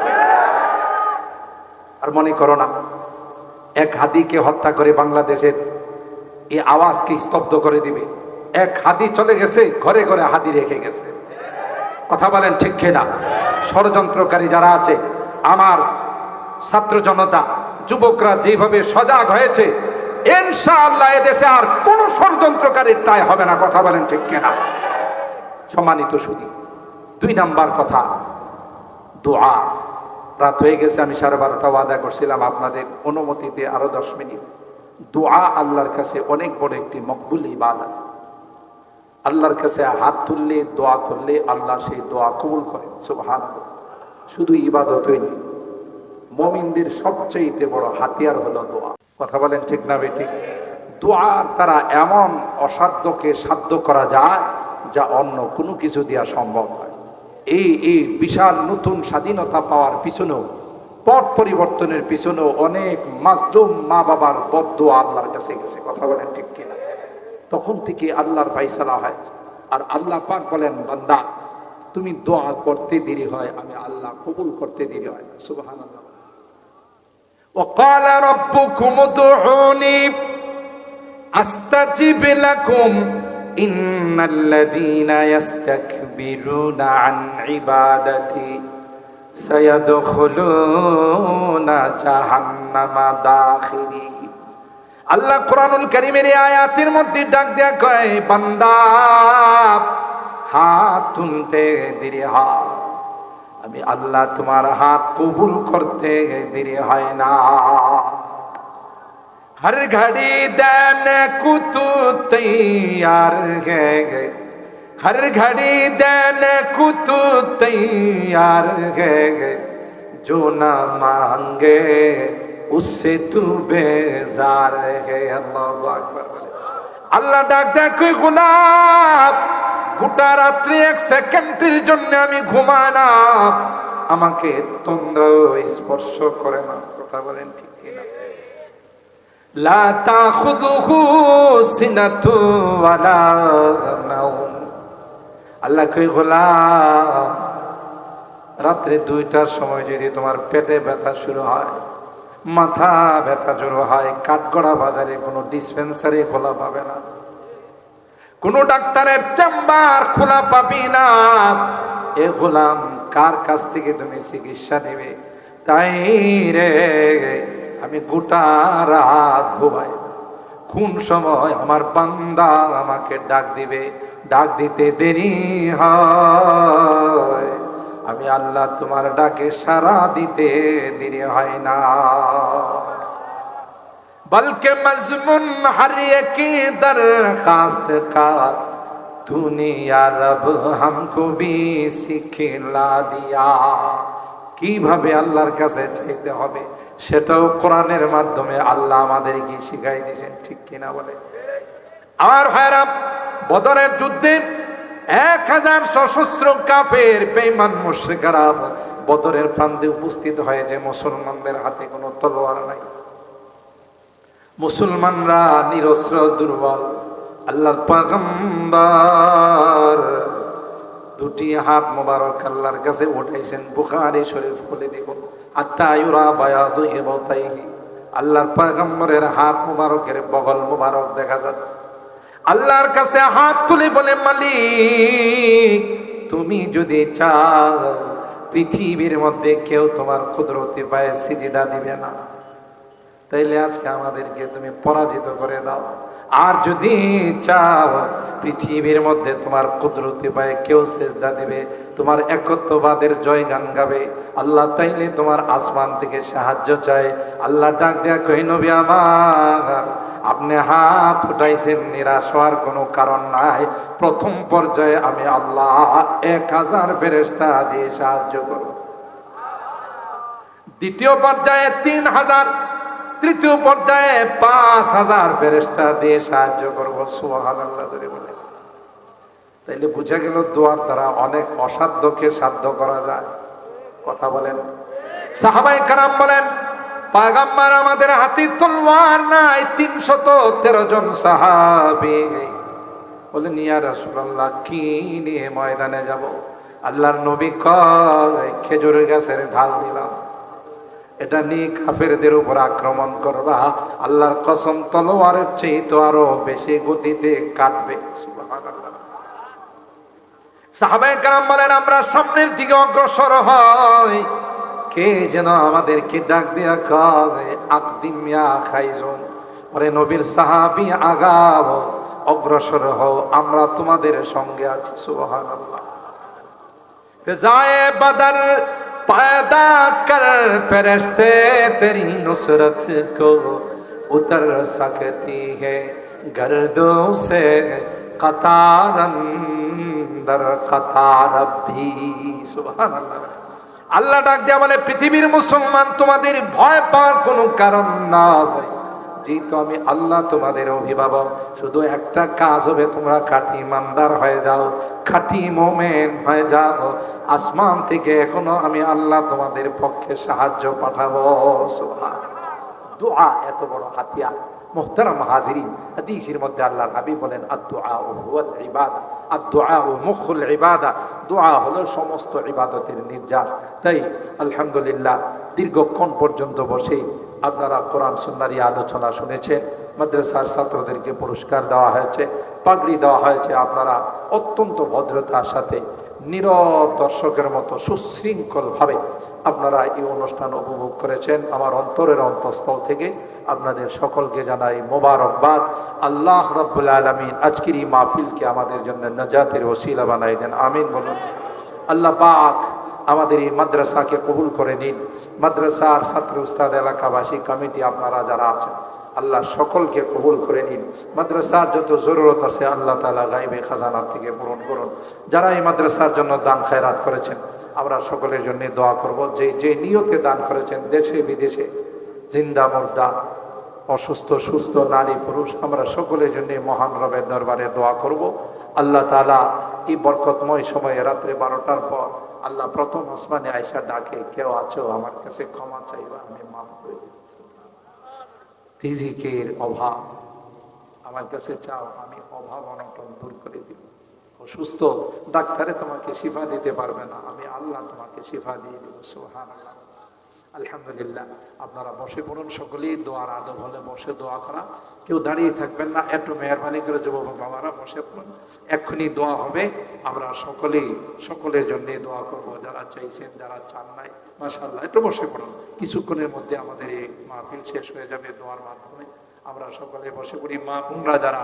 আর মনে করো না, এক হাদিকে হত্যা করে বাংলাদেশের এই আওয়াজকে স্তব্ধ করে দিবে। এক হাদি চলে গেছে, ঘরে ঘরে হাদি রেখে গেছে। কথা বলেন ঠিক কিনা? ষড়যন্ত্রকারী যারা আছে, আমার ছাত্র জনতা যুবকরা যেভাবে সজাগ হয়েছে, ইনশাআল্লাহ এদেশে আর কোন ষড়যন্ত্রকারীর টাই হবে না। কথা বলেন ঠিক কিনা? সম্মানিত সুধী, 2 নাম্বার কথা, দোয়া। রাত হয়ে গেছে, আমি 12:30 ওয়াদা করছিলাম আপনাদের অনুমতিতে আরো 10 মিনিট। দোয়া আল্লাহর কাছে অনেক বড় একটি মকবুল ইবাদত। আল্লাহর কাছে হাত তুললে, দোয়া করলে আল্লাহ সেই দোয়া কবুল করেন। সুবহানাল্লাহ। শুধু ইবাদতই নেই, মুমিনদের সবচেয়ে বড় হাতিয়ার হলো দোয়া। কথা বলেন ঠিক না বেঠিক? দোয়ার দ্বারা এমন অসাধ্যকে সাধ্য করা যায় যা অন্য কোনো কিছু দেওয়া সম্ভব নয়। এই বিশাল নতুন স্বাধীনতা পাওয়ার পিছনেও, পট পরিবর্তনের পিছনেও অনেক মাজলুম মা বাবার বদদোয়া আল্লাহর কাছে গেছে। কথা বলেন ঠিক কিনা? তখন থেকে আল্লাহর ফায়সালা হয়। আর আল্লাহ পাক বলেন, বান্দা তুমি দোয়া করতে দেরি হয়, আমি আল্লাহ কবুল করতে দেরি হয় না। সুবহানাল্লাহ। وقال ربكم ادعوني استجب لكم ان الذين يستكبرون عن عبادتي سيدخلون جهنم داخرين। আল্লাহ কোরআনুল কারীমের এই আয়াতের মধ্যে ডাক দেয়া কয়, বান্দা হাত তুলতে দেরি হয়, আমি আল্লাহ তোমার হাত কবুল করতে দেরি হয় না। हर घड़ी देने को तू तैयार है, हर घड़ी देने को तू तैयार है, जो ना मांगे उससे तू बेजार है। अल्लाहु আকবার। আল্লাহ ডাক দেয়, কই গোলাম, গোটা রাত্রি 1 সেকেন্ডের জন্য আমি ঘুমাই না, আমাকে তন্দ্রা স্পর্শ করে না। কথা বলেন ঠিক কিনা? লা তাখুযুহু সিনাতু ওয়ালা নাওম। আল্লাহ কই গোলাম, রাত্রে 2টার সময় যদি তোমার পেটে ব্যথা শুরু হয়, মাথা ব্যথা শুরু হয়, কাঠগড়া বাজারে কোনো ডিসপেন্সারি খোলা পাবে না, কোনো ডাক্তারের চেম্বার খোলা পাবি না, এ গোলাম কার কাছ থেকে তুমি চিকিৎসা নেবে? তাই রে, আমি গোটা রাত ঘুমাই, কোন সময় আমার বান্দা আমাকে ডাক দিবে, ডাক দিতে দেরি হয়, আমি আল্লাহ তোমার ডাকে সাড়া দিতে দেরি হয় না। बल्कि मजमून हर एक दरखास्त का तूने या रब हमको भी सिखला दिया। কিভাবে আল্লাহর কাছে চাইতে হবে সেটাও কোরআনের মাধ্যমে আল্লাহ আমাদেরকে শিখাই দিয়েছেন। ঠিক কিনা বলে? আমার ভাইরা, বদরের যুদ্ধে 1000 সশস্ত্র কাফের বেঈমান মুশরিকরা বদরের প্রান্তে উপস্থিত হয়, যে মুসলমানদের হাতে কোনো তলোয়ার নাই, মুসলমানরা নিরস্ত্র দুর্বল। আল্লাহর পয়গম্বর 2টি হাত মোবারক আল্লাহর কাছে উঠাইছেন। বুখারী শরীফ খুলে দেখুন, আত্তা ইউরা বায়াদু ইবতাইহি, আল্লাহর পয়গম্বরের হাত মোবারকের বগল মোবারক দেখা যাচ্ছে। আল্লাহর কাছে হাত তুলে বলে, মালিক তুমি যদি চাও পৃথিবীর মধ্যে কেউ তোমার কুদরতি পায়ে সিজদা দিবে না, তাইলে আজকে আমাদেরকে তুমি পরাজিত করে দাও। আর যদি চাও পৃথিবীর মধ্যে তোমার কুদরতি পায়ে কেউ সিজদা দিবে, তোমার একত্ববাদের জয়গান গাবে, আল্লাহ তাইলে তোমার আসমান থেকে সাহায্য চাই। আল্লাহ ডাক দেয়া কই, নবী আমার, আপনি হাত উঠাইছেন, নিরাশ হওয়ার কোনো কারণ নাই। প্রথম পর্যায়ে আমি আল্লাহ 1000 ফেরেশতা দিয়ে সাহায্য করব, দ্বিতীয় পর্যায়ে 3000, তৃতীয় পর্যায়ে 5000 ফেরেশতা দিয়ে সাহায্য করব। সুবহানাল্লাহ জোরে বলে। তাইলে বুঝা গেল দোয়ার দ্বারা অনেক অসাধ্যকে সাধ্য করা যায়। কথা বলেন। সাহাবায়ে কেরাম বলেন, পয়গম্বর আমাদের হাতে তলোয়ার নাই। 313 জন সাহাবী বলেন, ইয়া রাসূলুল্লাহ কি নিয়ে ময়দানে যাব? আল্লাহর নবী কয়, খেজুরের গাছের ঢাল দিলাম, এটা নিয়ে কাফেরদের উপর আক্রমণ করবা, আল্লাহর কসম তলোয়ারের চেয়ে তো আরো বেশি গতিতে কাটবে। সুবহানাল্লাহ। সাহাবায়ে কেরাম বলেন, আমরা সামনের দিকে অগ্রসর হই, কে যেন আমাদেরকে ডাক দিয়া কয় আকদিম ইয়া খাইজুন, ওরে নবীর সাহাবী আগাও, অগ্রসর হও, আমরা তোমাদের সঙ্গে আছি। সুবহানাল্লাহ। ফিজায়ে বদর पैदा कर फरिश्ते तेरी नुसरत को उतर सकती है गर्दों से कतार अंदर कतार भी। सुबहानाल्लाह। আল্লাহ ডাক দিয়া বলে পৃথিবীর মুসলমান তোমাদের ভয় পাওয়ার কোনো কারণ নাই, যেহেতু আমি আল্লাহ তোমাদের অভিভাবক। শুধু একটা কাজ হবে, তোমরা খাঁটি ইমানদার হয়ে যাও, খাঁটি মুমিন হয়ে যাও। আসমান থেকে এখনো আমি আল্লাহ তোমাদের পক্ষে সাহায্য পাঠাবো। সুবহানাল্লাহ। দুআ এত বড় হাতিয়ার। মুহতারাম হাজিরিন, হাদিসের মধ্যে আল্লাহর হাবিব বলেন আদ-দুআ হুয়াল ইবাদা, আদ-দুআ মুখুল ইবাদা। দোয়া হলো সমস্ত ইবাদতের নির্যাস। তাই আলহামদুলিল্লাহ দীর্ঘক্ষণ পর্যন্ত বসে আপনারা কোরআন সুন্নাহর আলোচনা শুনেছেন। মাদ্রাসার ছাত্রদেরকে পুরস্কার দেওয়া হয়েছে, পাগড়ি দেওয়া হয়েছে। আপনারা অত্যন্ত ভদ্রতার সাথে নীরব দর্শকের মতো সুশৃঙ্খলভাবে আপনারা এই অনুষ্ঠান উপভোগ করেছেন। আমার অন্তরের অন্তঃস্থল থেকে আপনাদের সকলকে জানাই মোবারকবাদ। আল্লাহ রাব্বুল আলামিন আজকের এই মাহফিলকে আমাদের জন্য নাজাতের ওসিলা বানাই দেন, আমিন বলুন। আল্লাহ পাক আমাদের এই মাদ্রাসাকে কবুল করে নিন। মাদ্রাসার ছাত্র উস্তাদ, এলাকাবাসী, কমিটি, আপনারা যারা আছেন, আল্লাহ সকলকে কবুল করে নিন। মাদ্রাসার যত জরুরত আছে আল্লাহ তাআলা গায়বে খাজানা থেকে পূরণ করুন। যারা এই মাদ্রাসার জন্য দান খায়রাত করেছেন, আমরা সকলের জন্য দোয়া করব। যে নিয়তে দান করেছেন, দেশে বিদেশে, জিন্দা মুর্দা, অসুস্থ সুস্থ, নারী পুরুষ, আমরা সকলের জন্য মহান রবের দরবারে দোয়া করব। আল্লাহ তাআলা এই বরকতময় সময়ে রাত্রে 12টার পর আল্লাহ প্রথম আসমানে আয়েশা ডাকে, কেউ আছো আমার কাছে ক্ষমা চাইবা, আমি মাফ করে দেব। রিজিকের অভাব আমার কাছে চাও, আমি অভাব অনটন দূর করে দিব। অসুস্থ ডাক্তারে তোমাকে শিফা দিতে পারবে না, আমি আল্লাহ তোমাকে শিফা দিয়ে দেব। সুবহানাল্লাহ। আলহামদুলিল্লাহ। আপনারা বসে পড়ুন, সকলেই দোয়ার আদব হলে বসে দোয়া করা, কেউ দাঁড়িয়ে থাকবেন না। একটু মেহরবানি করে যুবক বাবারা বসে পড়ুন, এক্ষুনি দোয়া হবে। আমরা সকলেই সকলের জন্য দোয়া করব, যারা চাইছেন, যারা চান নাই। মাশাআল্লাহ, একটু বসে পড়ুন। কিছুক্ষণের মধ্যে আমাদের এই মাহফিল শেষ হয়ে যাবে দোয়ার মাধ্যমে। আমরা সকলে বসে পড়ি। মা বোনরা যারা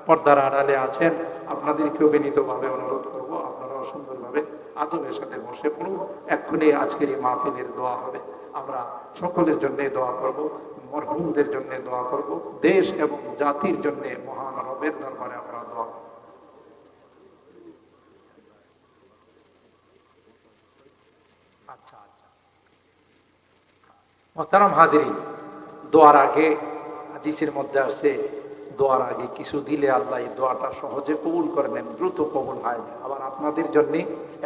পর্দার আড়ালে আছেন, আপনাদেরকেও বিনীতভাবে অনুরোধ করব, আপনারাও সুন্দরভাবে আদবের সাথে বসে পড়ুন। এক্ষুনি আজকের এই মাহফিলের দোয়া হবে। আমরা সকলের জন্য দোয়া করব, মরহুমদের জন্য দোয়া করব, দেশ এবং জাতির জন্য মহান রবের দরবারে আমরা দোয়া করব। আচ্ছা আচ্ছা, মুহতারাম হাজিরিন, দোয়ার আগে হাদিসের মধ্যে আছে, দোয়ার আগে কিছু দিলে আল্লাহ এই দোয়াটা সহজে কবুল করে নেন, দ্রুত কবুল হয়। আবার আপনাদের জন্য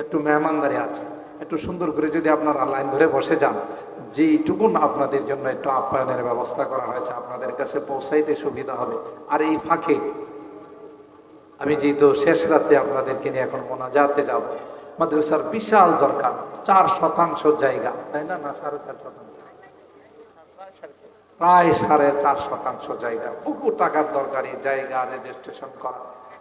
একটু মেহমানদারি আছে, একটু সুন্দর করে যদি আপনারা লাইন ধরে বসে যান, যেইটুকুন আপনাদের জন্য একটু আপ্যায়নের ব্যবস্থা করা হয়েছে, আপনাদের কাছে পৌঁছাইতে সুবিধা হবে। আর এই ফাঁকে আমি যেহেতু শেষ রাতে আপনাদেরকে নিয়ে এখন মোনাজাতে যাব, মাদ্রাসার বিশাল দরকার, 4% জায়গা, তাই না? 4.5%, প্রায় 4.5% জায়গা, বহু টাকার দরকারি জায়গা রেজিস্ট্রেশন করা,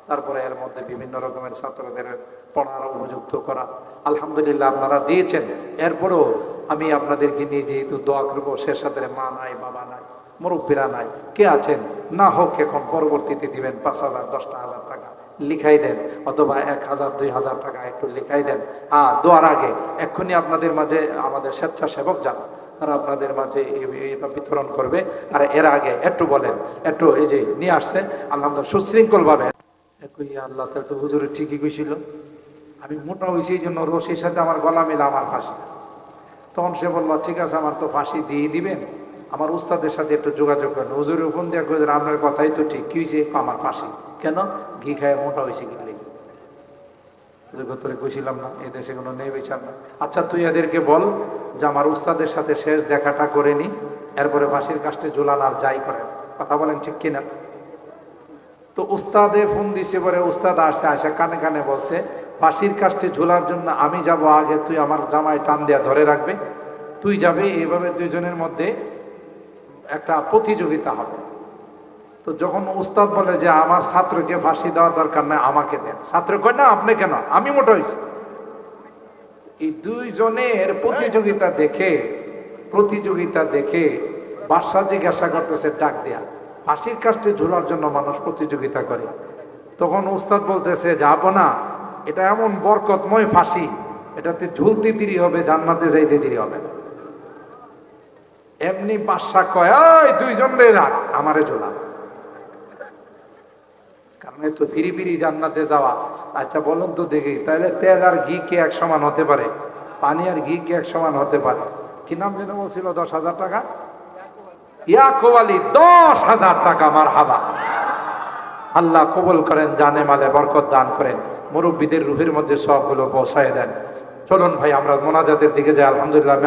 তারপরে এর মধ্যে বিভিন্ন রকমের ছাত্রদের পড়ার উপযুক্ত করা। আলহামদুলিল্লাহ আপনারা দিয়েছেন। এরপরেও আমি আপনাদেরকে নিয়ে যেহেতু দোয়া করবো, শেষ রাতের মা নাই, বাবা নাই, মুরব্বীরা নাই, কে আছেন না হোক এখন পরবর্তীতে দিবেন 5,000 10,000 টাকা লিখাই দেন, অথবা 1,000 2,000 টাকা একটু লিখাই দেন। দোয়ার আগে এক্ষুনি আপনাদের মাঝে আমাদের স্বেচ্ছাসেবক যান, তারা আপনাদের মাঝে এটা বিতরণ করবে। আর এর আগে একটু বলেন, একটু এই যে নিয়ে আসছে আলহামদুলিল্লাহ সুশৃঙ্খল ভাবে। আল্লাহ তো হুজুর ঠিকই কইছিল, আমি মোটা হয়েছি এই জন্য রশির সাথে আমার গলা মিলা আমার ফাঁসি। তখন সে বললো ঠিক আছে, আমার তো ফাঁসি দিয়ে দিবেন, আমার উস্তাদের সাথে একটু যোগাযোগ করেন। হুজুরের ফোন দিয়ে কই আপনার কথাই তো ঠিক, কি হয়েছে? আমার ফাঁসি। কেন? ঘি খায় মোটা হয়েছে কি লেগে? তোরে কইছিলাম না এই দেশে কোনো নেই বিচার না। আচ্ছা তুই এদেরকে বল যে আমার উস্তাদের সাথে শেষ দেখাটা করে নি, এরপরে ফাঁসির কাস্টে ঝুলান আর যাই করেন। কথা বলেন ঠিক কিনা? তো উস্তাদে ফোন দিছে, পরে উস্তাদ আসছে, আসে কানে কানে বলছে ফাঁসির কাস্টে ঝোলার জন্য আমি যাব আগে, তুই আমার জামায় টান দেয়া ধরে রাখবে, তুই যাবে, এইভাবে দুইজনের মধ্যে একটা প্রতিযোগিতা হবে। তো যখন উস্তাদ বলে যে আমার ছাত্রকে ফাঁসি দেওয়ার দরকার নাই, আমাকে দেন, ছাত্র কয় না আপনি কেন, আমি মোটা হয়েছি। এই দুইজনের প্রতিযোগিতা দেখে বাদশা জিজ্ঞাসা করতেছে ডাক দেয়া, ফাঁসির কাস্টে ঝোলার জন্য মানুষ প্রতিযোগিতা করে। তখন উস্তাদ বলতেছে যাব না, এটা এমন বরকতময় ফাঁসি, এটাতে ঝুলতে দেরি হবে, জান্নাতে যাইতে দেরি হবে না। এমনি বাদশা কয়, ওই দুইজন রে রাখ, আমারে ঝোলা। কারণ তো ফিরি ফিরি জান্নাতে যাওয়া। আচ্ছা বলুন তো দেখি, তাহলে তেল আর ঘি কে এক সমান হতে পারে? পানি আর ঘি কে এক সমান হতে পারে? কি নাম যেন বলছিল? 10,000 টাকা। ইয়াকুব আলী 10,000 টাকা। মারহাবা। আল্লাহ কবুল করেন, জানে মালে বরকত দান করেন, মুরব্বীদের রুহের মধ্যে সবগুলো পৌঁছায় দেন। চলুন ভাই আমরা মোনাজাতের দিকে যাই। আলহামদুলিল্লাহ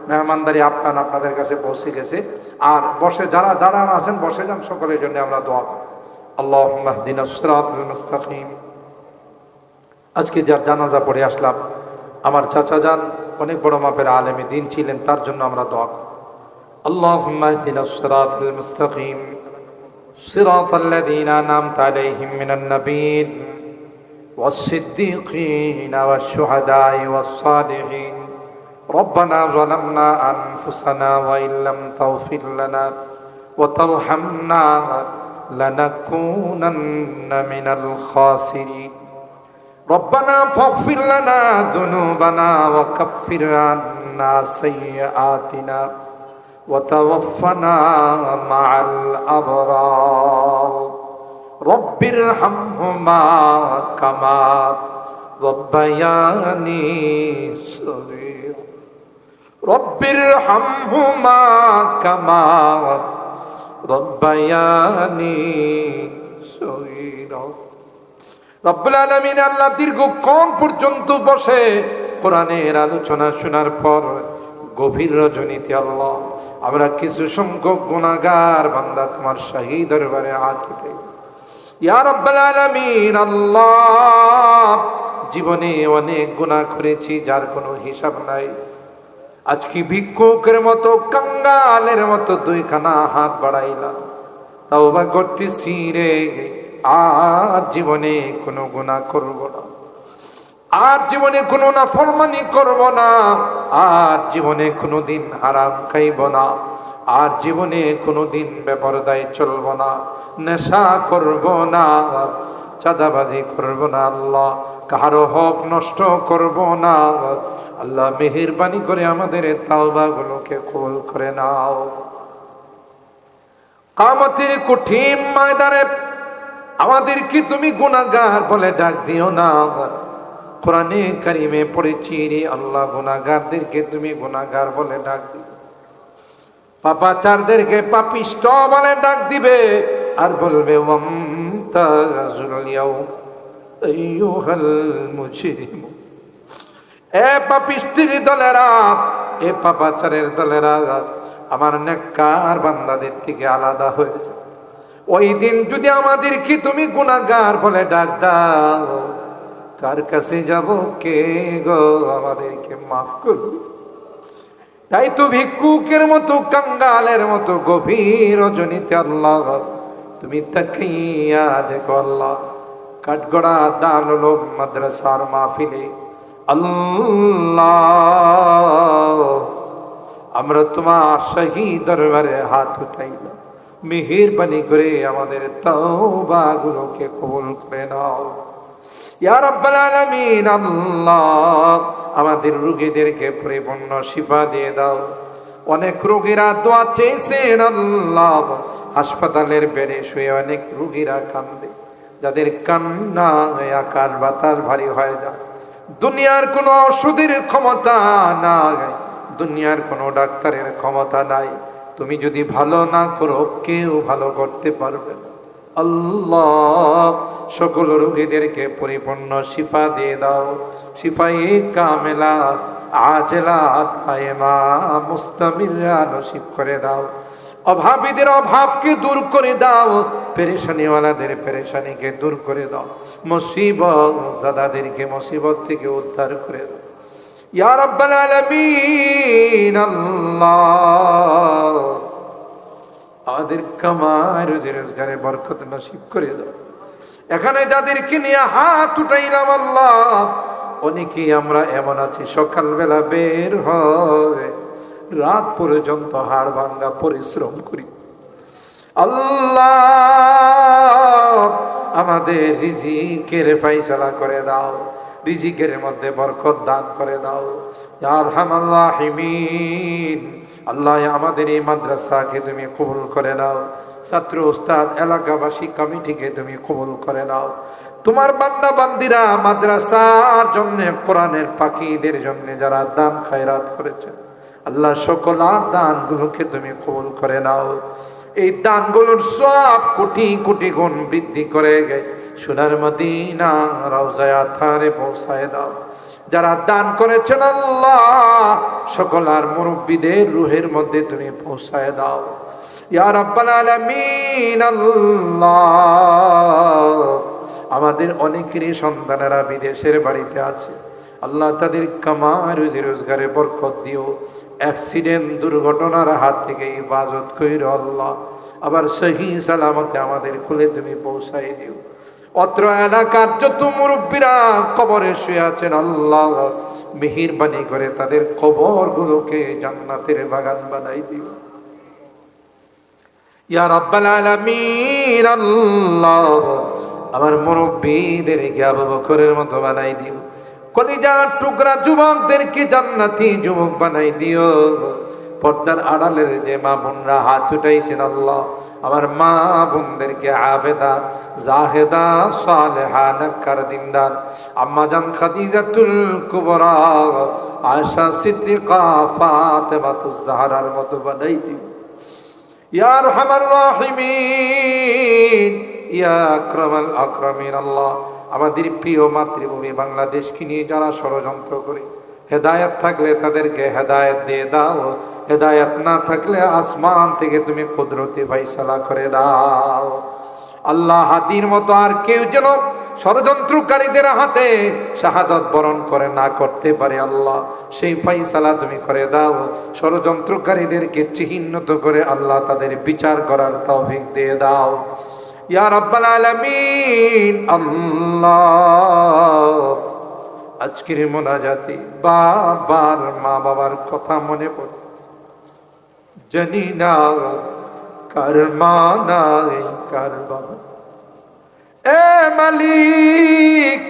মেহমানদারি আপনাদের কাছে পৌঁছে গেছে। আর বসে যারা দাঁড়ান আছেন বসে যান, সকলের জন্য আমরা দোয়া করি। আল্লাহুম্মা ইহদিনাস সিরাতাল মুস্তাকিম। আজকে যার জানাজা পড়ে আসলাম, আমার চাচা যান অনেক বড় মাপের আলেমে দিন ছিলেন, তার জন্য আমরা দোয়া করি। আল্লাহুম্মা ইহদিনাস সিরাতাল মুস্তাকিম সিরাতাল লাযীনা আন'আমতা আলাইহিম মিনান নাবিয়্যিন والصديقين والشهداء والصالحين ربنا ظلمنا أنفسنا وإن لم تغفر لنا وترحمنا لنكونن من الخاسرين ربنا فاغفر لنا ذنوبنا وكفر عنا سيئاتنا وتوفنا مع الأبرار رب ارحمهما كما ربياني صغيرا رب ارحمهما كما ربياني صغيرا রব্বুল আলামিন আল্লাহ দীর্ঘক্ষণ পর্যন্ত বসে কোরআনের আলোচনা শোনার পর গভীর রজনীতে আল্লাহ আমরা কিছু সংখ্যক গুনাহগার বান্দা তোমার শাহী দরবারে হাত উঠাই। ইয়া রাব্বাল আলামিন আল্লাহ, জীবনে অনেক গুনাহ করেছি যার কোনো হিসাব নাই। আজকে ভিক্ষুকের মতো কাঙ্গালের মতো দুইখানা হাত বাড়াইলাম, তাওবা করতেছি রে, আর জীবনে কোনো গুনাহ করব না, আর জীবনে কোনো নাফরমানি করব না, আর জীবনে কোনোদিন হারাম খাইব না, আর জীবনে কোনোদিন বেপরদায় চলব না, নেশা করব না, চাঁদাবাজি করব না, আল্লাহ কারো হক নষ্ট করব না। আল্লাহ মেহেরবানি করে আমাদের তাওবাগুলোকে কবুল করে নাও। কিয়ামতের কঠিন ময়দানে আমাদেরকে তুমি গুনাহগার বলে ডাক দিও না। কোরআনে কারিমে পড়েছি রে আল্লাহ, গুনাহগারদেরকে তুমি গুনাহগার বলে ডাক দিও, পাপাচারদেরকে পাপিষ্ট বলে ডাক দিবে, আর বলবে ওয়ামতাজুল ইয়াউম আইয়ুহাল মুজরিমুন। এ পাপিষ্টির দলেরা, এ পাপাচারের দলেরা, আমার নেককার বান্দাদের থেকে আলাদা হয়ে যাও। ওই দিন যদি আমাদেরকে তুমি গুনাহগার বলে ডাক দাও, কার কাছে যাব, কে গো আমাদেরকে মাফ করো? তাই তো ভিক্ষুকের মতো কাঙ্গালের মতো গভীর রজনীতে আল্লাহ তুমি তাকিয়া দেখো আল্লাহ, কাঠগড়া দারুল মাদ্রাসার মাহফিলে আল্লাহ আমরা তোমার শাহী দরবারে হাত উঠাইলাম, মেহেরবানি করে আমাদের তাওবাগুলোকে কবুল করে নাও। ইয়া রাব্বাল আলামিন আল্লাহ, আমাদের রোগীদেরকে পরিপূর্ণ শিফা দিয়ে দাও। অনেক রোগীরা দোয়া চেয়েছেন আল্লাহ, হাসপাতালের বেডে শুয়ে অনেক রোগীরা কান্দে, যাদের কান্না আকাশ বাতাস ভারী হয়ে যায়। দুনিয়ার কোনো ওষুধের ক্ষমতা নাই, দুনিয়ার কোনো ডাক্তারের ক্ষমতা নাই, তুমি যদি ভালো না করো কেউ ভালো করতে পারবে না। আল্লাহ সকল রোগীদেরকে পরিপূর্ণ শিফা দিয়ে দাও, শিফায়ে কামেলা আজেলা দায়েমা মুস্তামিরা নসিব করে দাও। অভাবীদের অভাবকে দূর করে দাও, পেরেশানিওয়ালাদের পেরেশানিকে দূর করে দাও, মুসিবত জাদাদেরকে মুসিবত থেকে উদ্ধার করে দাও। ইয়া রাব্বাল আলামিন আল্লাহ, আমাদের কামাই রুজি রোজগারে বরকত নসিব করে দাও। এখানে যাদেরকে নিয়ে হাত উঠাইলাম আল্লাহ, অনেকেই আমরা এমন আছি সকালবেলা বের হয়, রাত পর্যন্ত হাড় ভাঙ্গা পরিশ্রম করি। আল্লাহ আমাদের রিজিকের ফায়সালা করে দাও, রিজিকের মধ্যে বরকত দান করে দাও ইয়া আরহামার রাহিমিন। আল্লাহ আমাদের এই মাদ্রাসাকে তুমি কবুল করে নাও, ছাত্র উস্তাদ এলাকাবাসী কমিটিকে তুমি কবুল করে নাও। তোমার বান্দা বান্দিরা মাদ্রাসার জন্য, কোরআনের পাখিদের জন্য যারা দান খায়রাত করেছেন, আল্লাহ সকল দানগুলোকে তুমি কবুল করে নাও। এই দানগুলোর সব কোটি কোটি গুণ বৃদ্ধি করে সোনার মদিনা রওজায়ে আতহারে পৌঁছায় দাও। যারা দান করেছেন আল্লাহ সকল আর মুরব্বীদের রুহের মধ্যে তুমি পৌঁছায় দাও ইয়া রাব্বাল আলামিন। আল্লাহ আমাদের অনেকেরই সন্তানেরা বিদেশের বাড়িতে আছে, আল্লাহ তাদের কামাই রুজি রোজগারে বরকত দিও। অ্যাক্সিডেন্ট দুর্ঘটনার হাত থেকে হেফাজত কইর আল্লাহ, আবার সহি সালামতে আমাদের কুলে তুমি পৌঁছাই দিও। অত্র এলাকার যত মুরব্বীরা কবরে শুয়ে আছেন আল্লাহ মেহেরবানি করে তাদের কবরগুলোকে জান্নাতের বাগান বানাই দিও ইয়া রাব্বাল আলামিন। আল্লাহ আমার মুরব্বীদেরকে আবু বকরের মতো বানাই দিও, কলিজার টুকরা যুবকদেরকে জান্নাতি যুবক বানাই দিও। পর্দার আড়ালের যে মা বোনরা হাত উঠাইছেন আল্লাহ আমার মা বোনদেরকে আবেদা জাহেদা সালেহা নেককার দিনদার আম্মা জান খাদিজাতুল কুবরা আয়েশা সিদ্দিকা ফাতেমাতুজ জাহরার মতো বানাই দিও ইয়া আরহামার রাহিমিন ইয়া আকরামাল আকরামিন। আল্লাহ আমাদের প্রিয় মাতৃভূমি বাংলাদেশকে নিয়ে যারা ষড়যন্ত্র করে, হেদায়েত থাকলে তাদেরকে হেদায়েত দিয়ে দাও, হেদায়েত না থাকলে আসমান থেকে তুমি কুদরতি ফায়সালা করে দাও। আল্লাহ হাদির মতো আর কেউ যেন ষড়যন্ত্রকারীদের হাতে শাহাদত বরণ করে না করতে পারে আল্লাহ সেই ফায়সালা তুমি করে দাও। ষড়যন্ত্রকারীদেরকে চিহ্নিত করে আল্লাহ তাদের বিচার করার তৌফিক দিয়ে দাও ইয়া রাব্বাল আলামিন। আল্লাহ আজকের মোনাজাতে বারবার মা বাবার কথা মনে পড়ে, জানি না কার মা নাই কার বাবা। এ মালিক,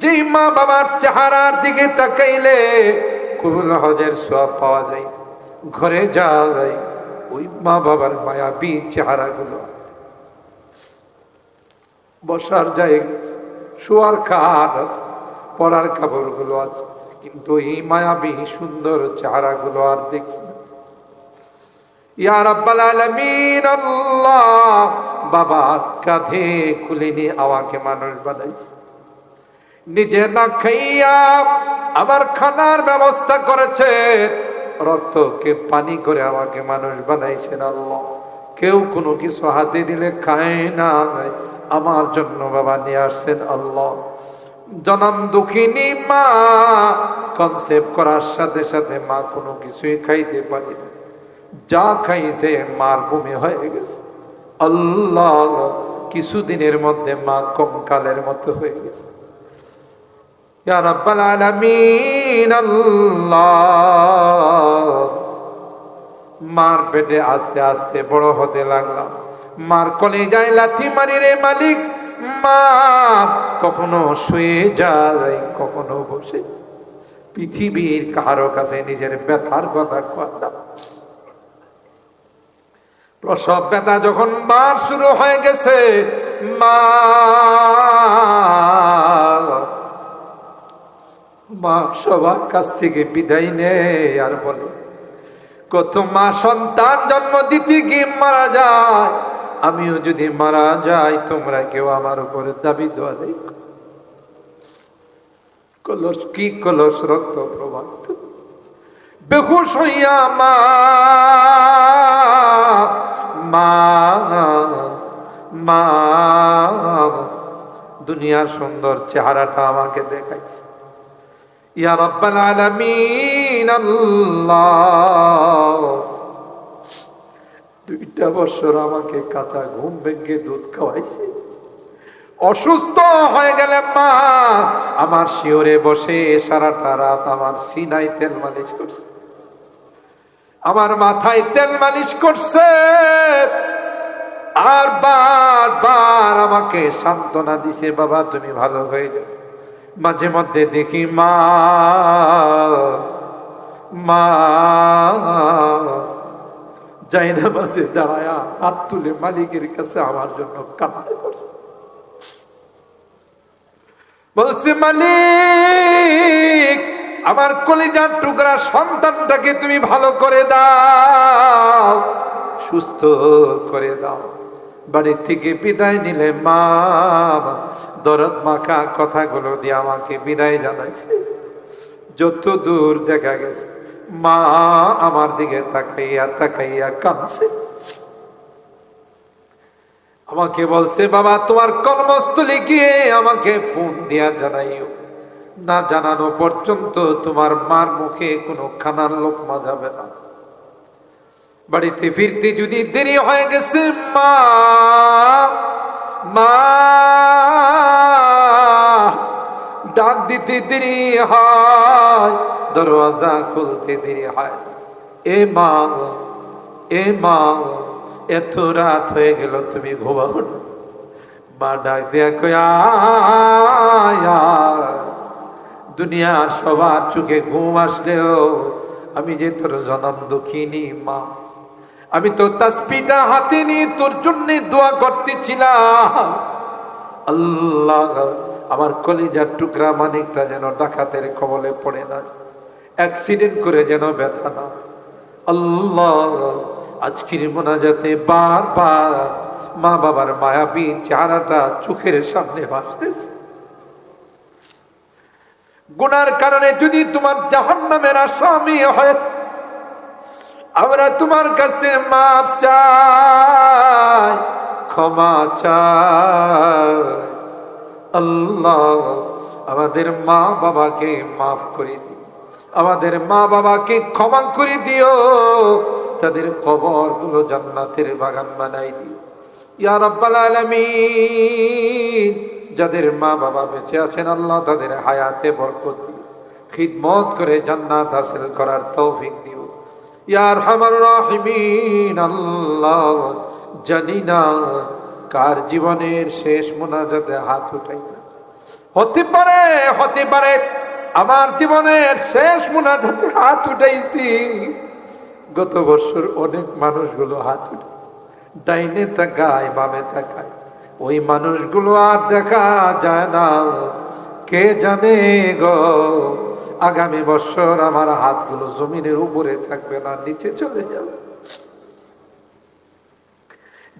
যেই মা বাবার চেহারার দিকে তাকাইলে কবুল হজের সওয়াব পাওয়া যায়, ঘরে যাই ওই মা বাবার মায়াবী চেহারাগুলো, বসার জায়গা, শোয়ার খাট আছে, পড়ার কাপড়গুলো আছে, কিন্তু এই মায়াবী সুন্দর চেহারাগুলো আর দেখি না ইয়া রাব্বাল আলামিন। আল্লাহ বাবা কাঁধে খুলে নিয়ে আমাকে মানুষ বানাইছে, নিজে না খাইয়া আমার খানার ব্যবস্থা করেছে, রক্তকে পানি করে আমাকে মানুষ বানাইছেন আল্লাহ। কেউ কোনো কিছু হাতে দিলে খায় না, আমার জন্য বাবা নিয়ে আসছেন আল্লাহ। জনম দুঃখিনী মা কনসেপ্ট করার সাথে সাথে মা কোনো কিছুই খাইতে পারে না, যা খাইছে মার বমি হয়ে গেছে আল্লাহ। কিছুদিনের মধ্যে মা কঙ্কালের মতো হয়ে গেছে ইয়া রাব্বাল আলামিন। আল্লাহ মার পেটে আস্তে আস্তে বড় হতে লাগলাম, মার কলিজায় লাথি মারি রে মালিক। মা কখনো শুয়ে যায়, কখনো বসে, পৃথিবীর কারো কাছে নিজের ব্যথার কথা কয়। প্রসব ব্যথা যখন বার শুরু হয়ে গেছে, মা সবার কাছ থেকে বিদায় নেয় আর বলে, কত মা সন্তান জন্ম দিতে গিয়ে মারা যায়, আমিও যদি মারা যাই তোমরা কেউ আমার উপরে দাবি দেওয়া নেই। কলস কি কলস রক্ত প্রবাহিত, বেহুশ হইয়া মা মা দুনিয়ার সুন্দর চেহারাটা আমাকে দেখাইছে ইয়া রাব্বাল আলামিন। আল্লাহ 2 বছর আমাকে কাঁচা ঘুম ভেঙে দুধ খাওয়াইছে, অসুস্থ হয়ে গেলে মা আমার শিওরে বসে সারাটা রাত আমার সিনায় তেল মালিশ করছে, আমার মাথায় তেল মালিশ করছে, আর বারবার আমাকে সান্ত্বনা দিছে, বাবা তুমি ভালো হয়ে যাও। মাঝে মধ্যে দেখি মা মা জায়নামাজে দাঁড়ায়া হাত তুলে মালিকের কাছে আমার জন্য কান্না করছে, বলছে মালিক আমার কলিজার টুকরা সন্তানটাকে তুমি ভালো করে দাও, সুস্থ করে দাও। বাড়ি থেকে বিদায় নিলে মা দরদ মাখা কথাগুলো দিয়ে আমাকে বিদায় জানাইছে। যত দূর দেখা গেছে মা আমার দিকে তাকাইয়া তাকাইয়া কাঁদছে, আমাকে বলছে বাবা তোমার কর্মস্থলে গিয়ে আমাকে ফোন দিয়া জানাইও, না জানানো পর্যন্ত তোমার মার মুখে কোনো খানার লোকমা যাবে না। বাড়িতে ফিরতে যদি দেরি হয়ে গেছে মা মা ডাক দিতে দেরি হয়, দরওয়াজা খুলতে দেরি হয়, এ মা এত রাত হয়ে গেল তুমি ঘুমাও না। মা ডাক দিয়া কই আয়, দুনিয়ার সবার চোখে ঘুম আসলেও আমি যে তোর জনম দুঃখিনী মা, আমি তো তাসবিহটা হাতে নিয়ে তোর জন্য দোয়া করতেছিলাম, আল্লাহ আমার কলিজার টুকরা মানিকটা যেন ডাকাতের কবলে পড়ে না, অ্যাক্সিডেন্ট করে যেন ব্যথা না। আল্লাহ আজকের মোনাজাতে বারবার মা বাবার মায়াবী চেহারাটা চোখের সামনে ভাসতেছে। গুনার কারণে যদি তোমার জাহান্নামের আসামি হয়েছে, আমরা তোমার কাছে মাপ চাই, ক্ষমা চাই। আল্লাহ আমাদের মা বাবাকে মাফ করে দিও, আমাদের মা বাবাকে ক্ষমা করে দিও, তাদের কবরগুলো জান্নাতের বাগান বানাই দিও ইয়া রাব্বাল আলামিন। যাদের মা বাবা বেঁচে আছেন আল্লাহ তাদের হায়াতে বরকত দিও, খিদমত করে জান্নাত হাসিল করার তৌফিক দিও ইয়া আরহামার রাহিমিন। আল্লাহ জানি না কার জীবনের শেষ মোনাজাতে হাত উঠাই না, হতে পারে আমার জীবনের শেষ মোনাজাতে হাত উঠাইছি। গত বছর অনেক মানুষগুলো হাত উঠেছে, ডাইনে তাকায় বামে তাকায়, ওই মানুষগুলো আর দেখা যায় না। কে জানে গো আগামী বছর আমার হাতগুলো জমিনের উপরে থাকবে না, নিচে চলে যাবে।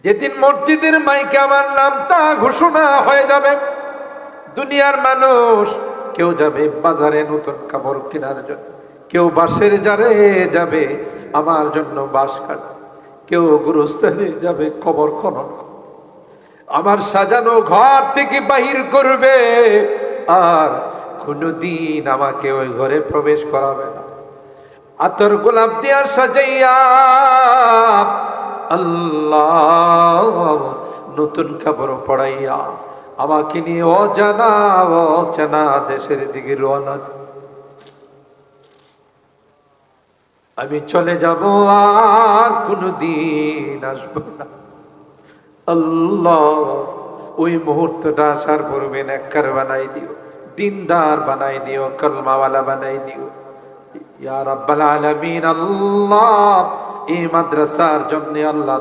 যেদিন মসজিদের মাইকে আমার নামটা ঘোষণা হয়ে যাবে, দুনিয়ার মানুষ কেউ যাবে বাজারে নতুন কাপড় কেনার জন্য, কেউ বাঁশের জারে যাবে আমার জন্য বাঁশ কাটা, কেউ গুরুস্থানে যাবে কবর খনন, আমার সাজানো ঘর থেকে বাহির করবে, আর কোনদিন আমাকে ওই ঘরে প্রবেশ করাবে না। আতর গোলাপ দিয়া সাজাইয়া আল্লাহ নতুন কাপড় পড়াইয়া আমাকে নিয়ে অজানা দেশের দিকে রওনা। আমি চলে যাব আর কোনদিন আসবো না। আল্লাহ ওই মুহূর্তটা আসার পূর্বে নেককার বানাই দিও, দিনদার বানাই দিও, কলমাওয়ালা বানাই দিও ইয়া রাব্বাল আলামিন। আল্লাহ এই মাদ্রাসার জন্য আল্লাহ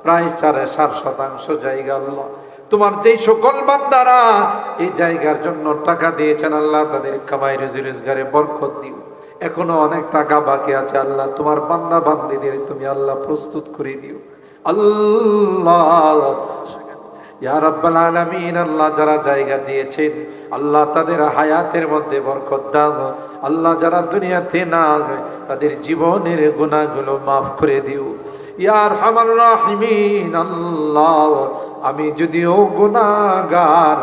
প্রায় 7.5 জায়গা আল্লাহ তোমার যেই সকল বান্দারা এই জায়গার জন্য টাকা দিয়েছেন আল্লাহ তাদের কামাই রুজি রোজগারে বরকত দিও। এখনো অনেক টাকা বাকি আছে আল্লাহ, তোমার বান্দা বান্দীদের তুমি আল্লাহ প্রস্তুত করে দিও আল্লাহ ইয়া রাব্বাল আলামিন। আল্লাহ যারা জায়গা দিয়েছেন আল্লাহ তাদের হায়াতের মধ্যে বরকত দাও আল্লাহ, যারা দুনিয়াতে না তাদের জীবনের গুনাহগুলো মাফ করে দিও ইয়া আরহামার রাহিমিন। আল্লাহ আমি যদিও গুনাহগার,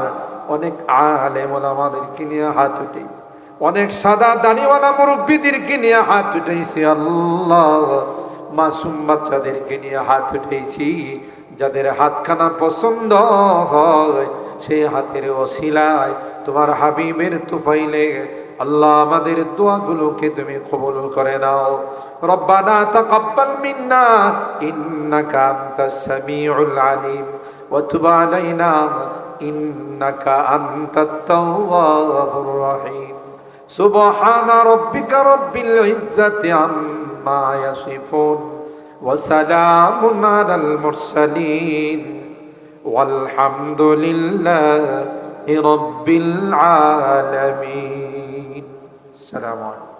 অনেক আলেম ওলামাদেরকে নিয়ে হাত উঠি, অনেক সাদা দাড়িওয়ালা মুরব্বীদেরকে নিয়ে হাত উঠেছি আল্লাহ, মাসুম বাচ্চাদেরকে নিয়ে হাত উঠেছি, যাদের হাতখানা পছন্দ হয় সেই হাতের ওসিলায় তোমার হাবিবের তুফাইলে আল্লাহ আমাদের দোয়াগুলোকে তুমি কবুল করে নাও। রব্বানা তাকাব্বাল মিন্না ইন্নাকা আনতাস সামিউল আলিম ওয়া তুব আলাইনা ইন্নাকা আনতাত তাওয়াবুর রহিম। সুবহানা রাব্বিকা রাব্বিল ইজ্জাতি আম্মা ইয়াসিফুন ওয়া সালামুন আলাল মুরসালিন والحمد لله رب العالمين. السلام عليكم.